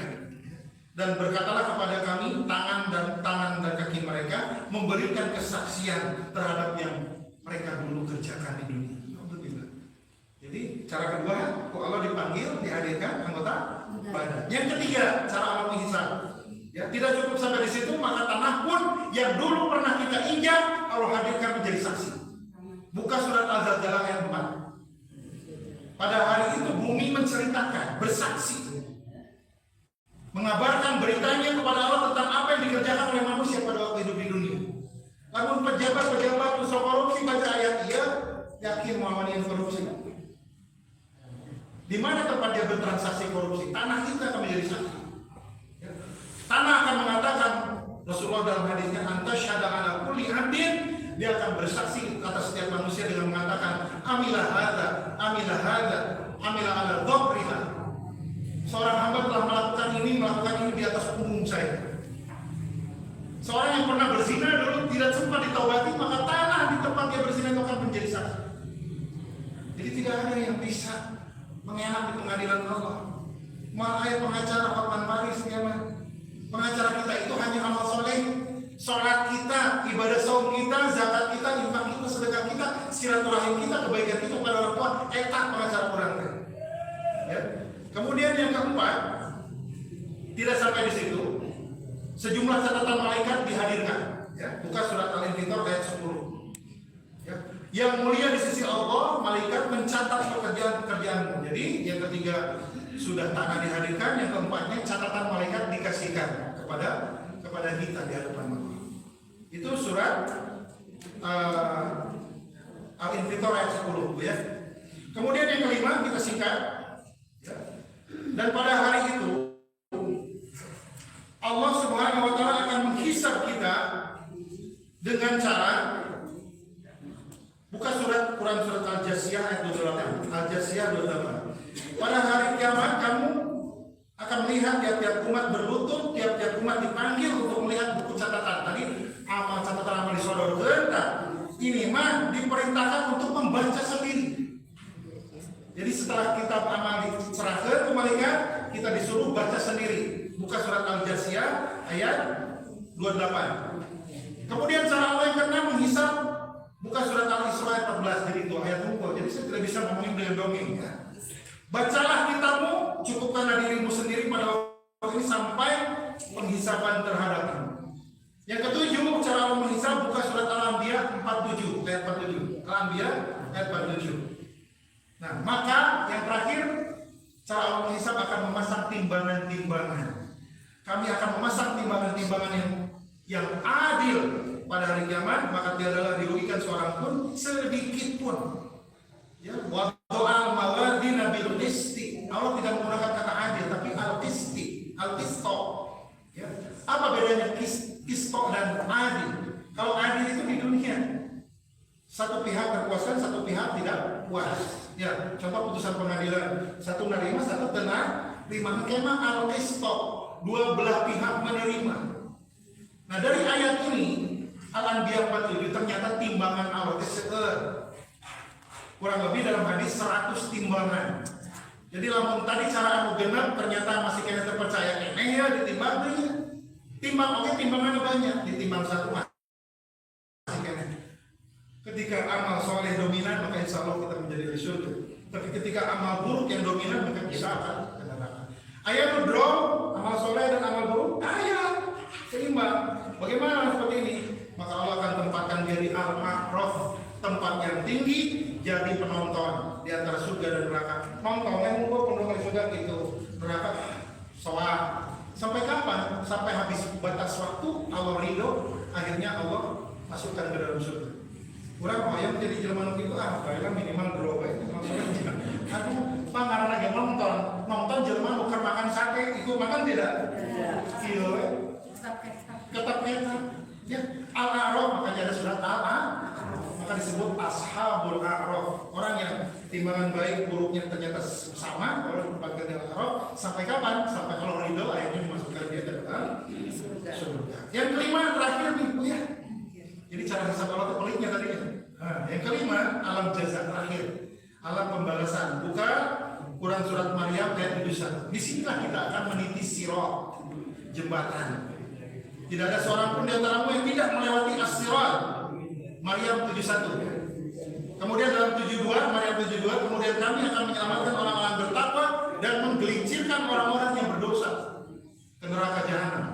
dan berkatalah kepada kami tangan dan kaki mereka memberikan kesaksian terhadap yang mereka dulu kerjakan di dunia. Jadi cara kedua, Allah dipanggil, dihadirkan anggota badan. Yang ketiga, cara Allah menghisab. Ya, tidak cukup sampai di situ, maka tanah pun yang dulu pernah kita injak, Allah hadirkan menjadi saksi. Buka surat Al-Zalzalah ayat 4. Pada hari itu bumi menceritakan, bersaksi, mengabarkan beritanya kepada Allah tentang apa yang dikerjakan oleh manusia pada waktu hidup di dunia. Namun pejabat-pejabat usaha korupsi baca ayat ia yakin melawan yang korupsi. Di mana tempat dia bertransaksi korupsi? Tanah kita akan menjadi saksi. Tanah akan mengatakan, Rasulullah dalam hadisnya, anta syahada ala kulli abdin, dia akan bersaksi atas setiap manusia dengan mengatakan, amilah hadza, amilah ala dhabriha. Seorang hamba telah melakukan ini di atas punggung saya. Seorang yang pernah berzina dulu tidak sempat ditaubati, maka tanah di tempat dia berzina itu akan menjadi saksi. Jadi tidak ada yang bisa mengelak di pengadilan Allah. Malah pengacara Hotman Paris pengacara kita itu hanya amal soleh, sholat kita, ibadah saum kita, zakat kita, infak kita, sedekah kita, silaturahim kita, kebaikan kita kepada orang tua, etak pengacara Quran. Ya. Kemudian yang keempat, tidak sampai di situ, sejumlah catatan malaikat dihadirkan. Ya. Buka surat Al-Infitor ayat 10. Ya. Yang mulia di sisi Allah, malaikat mencatat pekerjaan-pekerjaanmu. Jadi yang ketiga sudah tanah dihadirkan, yang keempatnya catatan malaikat dikasihkan kepada kita di hadapan Allah. Itu surat Al-Infitor ayat 10 ya. Kemudian yang kelima kita singkat ya. Dan pada hari itu Allah Subhanahu wa Ta'ala akan menghisab kita dengan cara, buka surat Quran surat Al-Jasiyah ayat 28. Al-Jasiyah 28. Pada hari kiamat kamu akan melihat tiap-tiap umat berlutut, tiap-tiap umat dipanggil untuk melihat buku catatan. Tadi catatan amal disodorkan. Ini mah diperintahkan untuk membaca sendiri. Jadi setelah kitab amal diserahkan ke malaikat, kita disuruh baca sendiri. Buka surat Al-Jasiyah ayat 28. Kemudian cara Allah yang keenam menghisab, buka surat Al-Isra ayat 14. Jadi itu ayat ruko. Jadi saya tidak bisa ngomongin dengan dongeng ya. Bacalah kitabmu, cukupkanlah dirimu sendiri pada waktu ini sampai penghisaban terhadapmu. Yang ketujuh, cara Allah menghisab, buka surat Al-Anbiya 47 ayat 47. Al-Anbiya ayat 47. Nah, maka yang terakhir, cara Allah menghisab akan memasang timbangan-timbangan. Kami akan memasang timbangan-timbangan yang adil pada hari kiamat, maka tiadalah dirugikan seorang pun sedikit pun. Ya, wa do'al mawadina bil qisti. Allah tidak menggunakan kata adil, tapi al-qisti, al-qisto. Ya. Apa bedanya qisto dan adil? Kalau adil itu di dunia, satu pihak terpuaskan, satu pihak tidak puas. Ya, contoh putusan pengadilan, satu menerima, satu terima. Kema al-qisto, dua belah pihak menerima. Nah, dari ayat ini Al-Anbiya 47 ternyata timbangan Allah kurang lebih dalam hadis 100 timbangan. Jadi lamun tadi cara anu genap ternyata masih kena terpercaya kene ya ditimbang deui. Timbang oke timbangannya banyak, ditimbang satu masih kene. Ketika amal soleh dominan maka insya Allah kita menjadi di surga. Tapi ketika amal buruk yang dominan maka bisa akan ke neraka. Ayat draw amal soleh dan amal buruk ayat seimbang. Bagaimana seperti ini? Maka Allah akan tempatkan dia di al-ma'raf, tempat yang tinggi, jadi penonton di antara surga dan neraka. Nontonnya mungkin penonton surga itu, neraka soal. Sampai kapan? Sampai habis batas waktu Allah ridho, akhirnya Allah masukkan ke dalam surga. Kurang ayam jadi jelema itu kayaknya minimal draw bae. Aduh, pangaran lagi nonton jelema nu keur makan sate, itu makan tidak? Iya. Tetap ya, Al-A'raf makanya ada surat Al-A'raf, maka disebut Ashabul A'raf, orang yang timbangan baik buruknya ternyata sama, kalau berbagai di Al-A'raf. Sampai kapan? Sampai kalau ridho akhirnya dimasukkan dia ke dalam surga. Yang kelima terakhir nih, ya. Jadi cara hisab Allah itu peliknya tadi ya. Nah, yang kelima alam jaza terakhir, alam pembalasan. Buka Quran surat Maryam ayat 71. Disinilah kita akan meniti sirat, jembatan. Tidak ada seorang pun di antaramu yang tidak melewati as-sirat. Maryam 71. Kemudian dalam 72, Maryam 72, kemudian kami akan menyelamatkan orang-orang bertakwa dan menggelincirkan orang-orang yang berdosa ke neraka jahanam.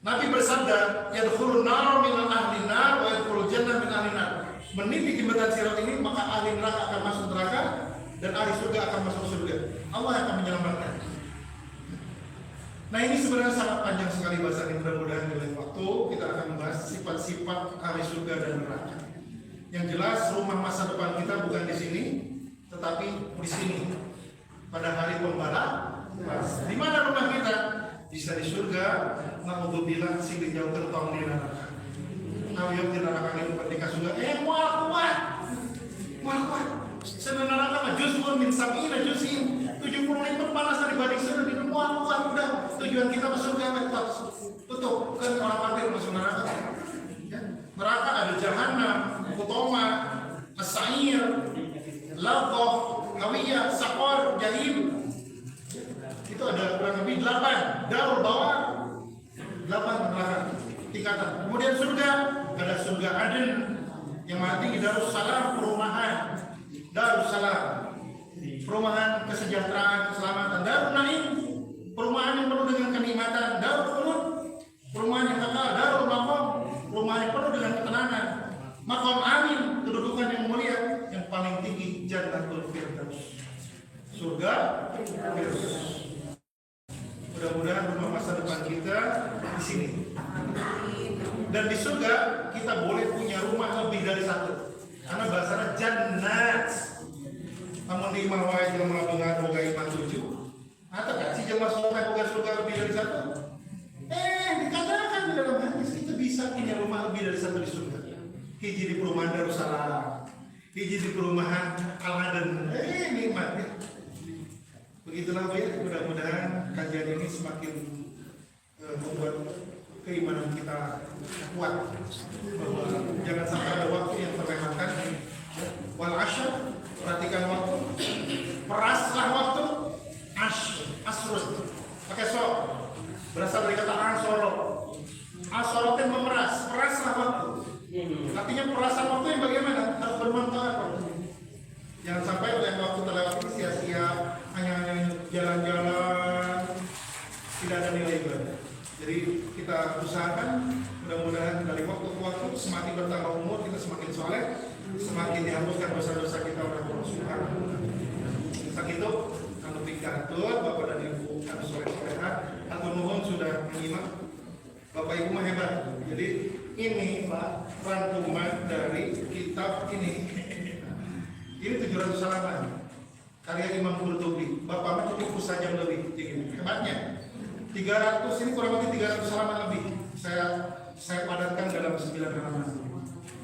Nabi bersabda, yadkhulun nar min ahli nar wa yadkhulul jannah min ahli nar. Meniti jembatan sirat ini maka ahli neraka akan masuk neraka dan ahli surga akan masuk surga. Allah akan menyelamatkan. Nah, ini sebenarnya sangat panjang sekali bahasan. Mudah-mudahan dengan waktu kita akan membahas sifat-sifat ahli surga dan neraka. Yang jelas rumah masa depan kita bukan di sini, tetapi di sini. Pada hari pembalasan. Di mana rumah kita? Bisa di surga. Naudzubillah sing dijauhkeun tong di neraka. Nah, yang di neraka ini ketika surga, moal kuat. Sebenarnya neraka mah juz'un min sab'ina juz'in. 75 panas dibanding surga di mual udah tujuan kita masuk surga tutup kan orang kafir masuk neraka. Ya. Neraka ada jahanam, utama, as-sa'ir, ladhah, hawiyah, saqar, jahim. Itu ada kurang lebih 8 darul bawah, 8 neraka tingkatan. Kemudian surga, ada surga Aden yang mati di Darussalam, perumahan Darussalam, perumahan kesejahteraan, keselamatan. Darul Naim, perumahan yang penuh dengan kenikmatan. Darul Khulud, perumahan yang kekal. Darul Maqam, perumahan yang penuh dengan ketenangan. Maqam Amin, kedudukan yang mulia. Yang paling tinggi Jannatul Firdaus, surga Firdaus. Mudah-mudahan rumah masa depan kita di sini. Dan di surga kita boleh punya rumah lebih dari satu. Karena bahasanya jannat. Namun di imah wae jelema boga iman 7. Atau kan si jelema soleh boga surga lebih dari satu? Dikatakan di dalam hadis kita bisa punya rumah lebih dari satu di surga. Hiji di perumahan Darussalam, hiji di perumahan Al-Aden. Nikmat ya. Begitulah ya, mudah-mudahan kajian ini semakin membuat keimanan kita kuat. Bahwa jangan sampai ada waktu yang terlewatkan. Wal asyar, perhatikan waktu. Peraslah waktu. Asrul. Pakai sok. Berasal dari kata asoro. Asoro itu memeras. Peraslah waktu. Artinya perasan waktu yang bagaimana? Harus bermanfaat. Jangan sampai yang waktu terlewati sia-sia, hanya jalan-jalan, tidak ada nilai ibadah. Jadi kita usahakan mudah-mudahan dari waktu ke waktu semakin bertambah umur kita semakin soleh, semakin dihapuskan dosa-dosa kita oleh Allah Subhanahu wa taala. Saat itu kami berikan Bapak dan Ibu kami soleh-solehan atau nuhun sudah menyimak Bapak Ibu mah hebat. Jadi ini Pak rangkuman dari kitab ini. Ini 700 halaman. Karya Imam Qurtubi. Bapak mah cukup sajam lebih. Hebatnya. 300 ini kurang lebih 300 halaman lebih. Saya padatkan dalam 9 halaman.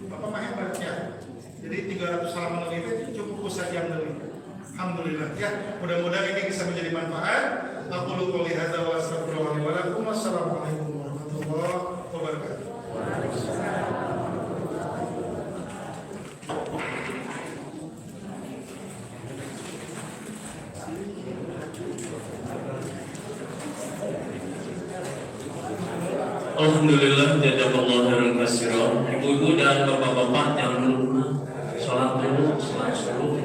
Bapak mah hebat ya. Jadi 300 halaman lebih itu cukup sajam lebih. Alhamdulillah ya. Mudah-mudahan ini bisa menjadi manfaat. Aku qouli hadza wa astaghfirullah wa lakum. Wassalamualaikum warahmatullahi wabarakatuh. Alhamdulillah, jazakallahu khairan katsiran. Ibu-ibu dan bapak-bapak jangan lupa sholat dulu, sholat subuh.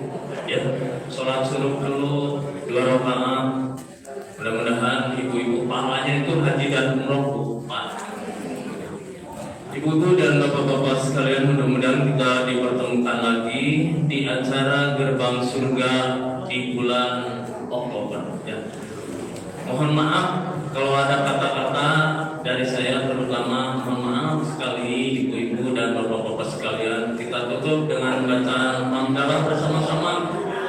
Ya, sholat subuh dulu 2 rakaat. Mudah-mudahan ibu-ibu pahalanya itu haji dan umroh, Pak. Ibu-ibu dan bapak-bapak sekalian, mudah-mudahan kita dipertemukan lagi di acara Gerbang Surga di bulan Oktober. Ya. Mohon maaf kalau ada kata-kata dari saya, terutama mohon maaf sekali ibu-ibu dan bapak-bapak sekalian. Kita tutup dengan bacaan hamdalah bersama-sama.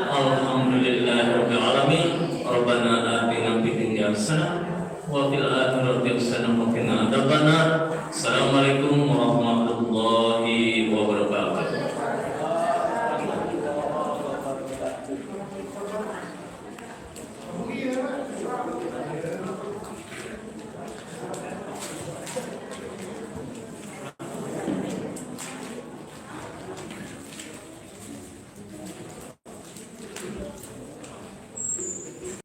Alhamdulillahirabbil alamin. Rabbana atina fid dunya hasanah wa fil akhirati hasanah wa qina adzabannar.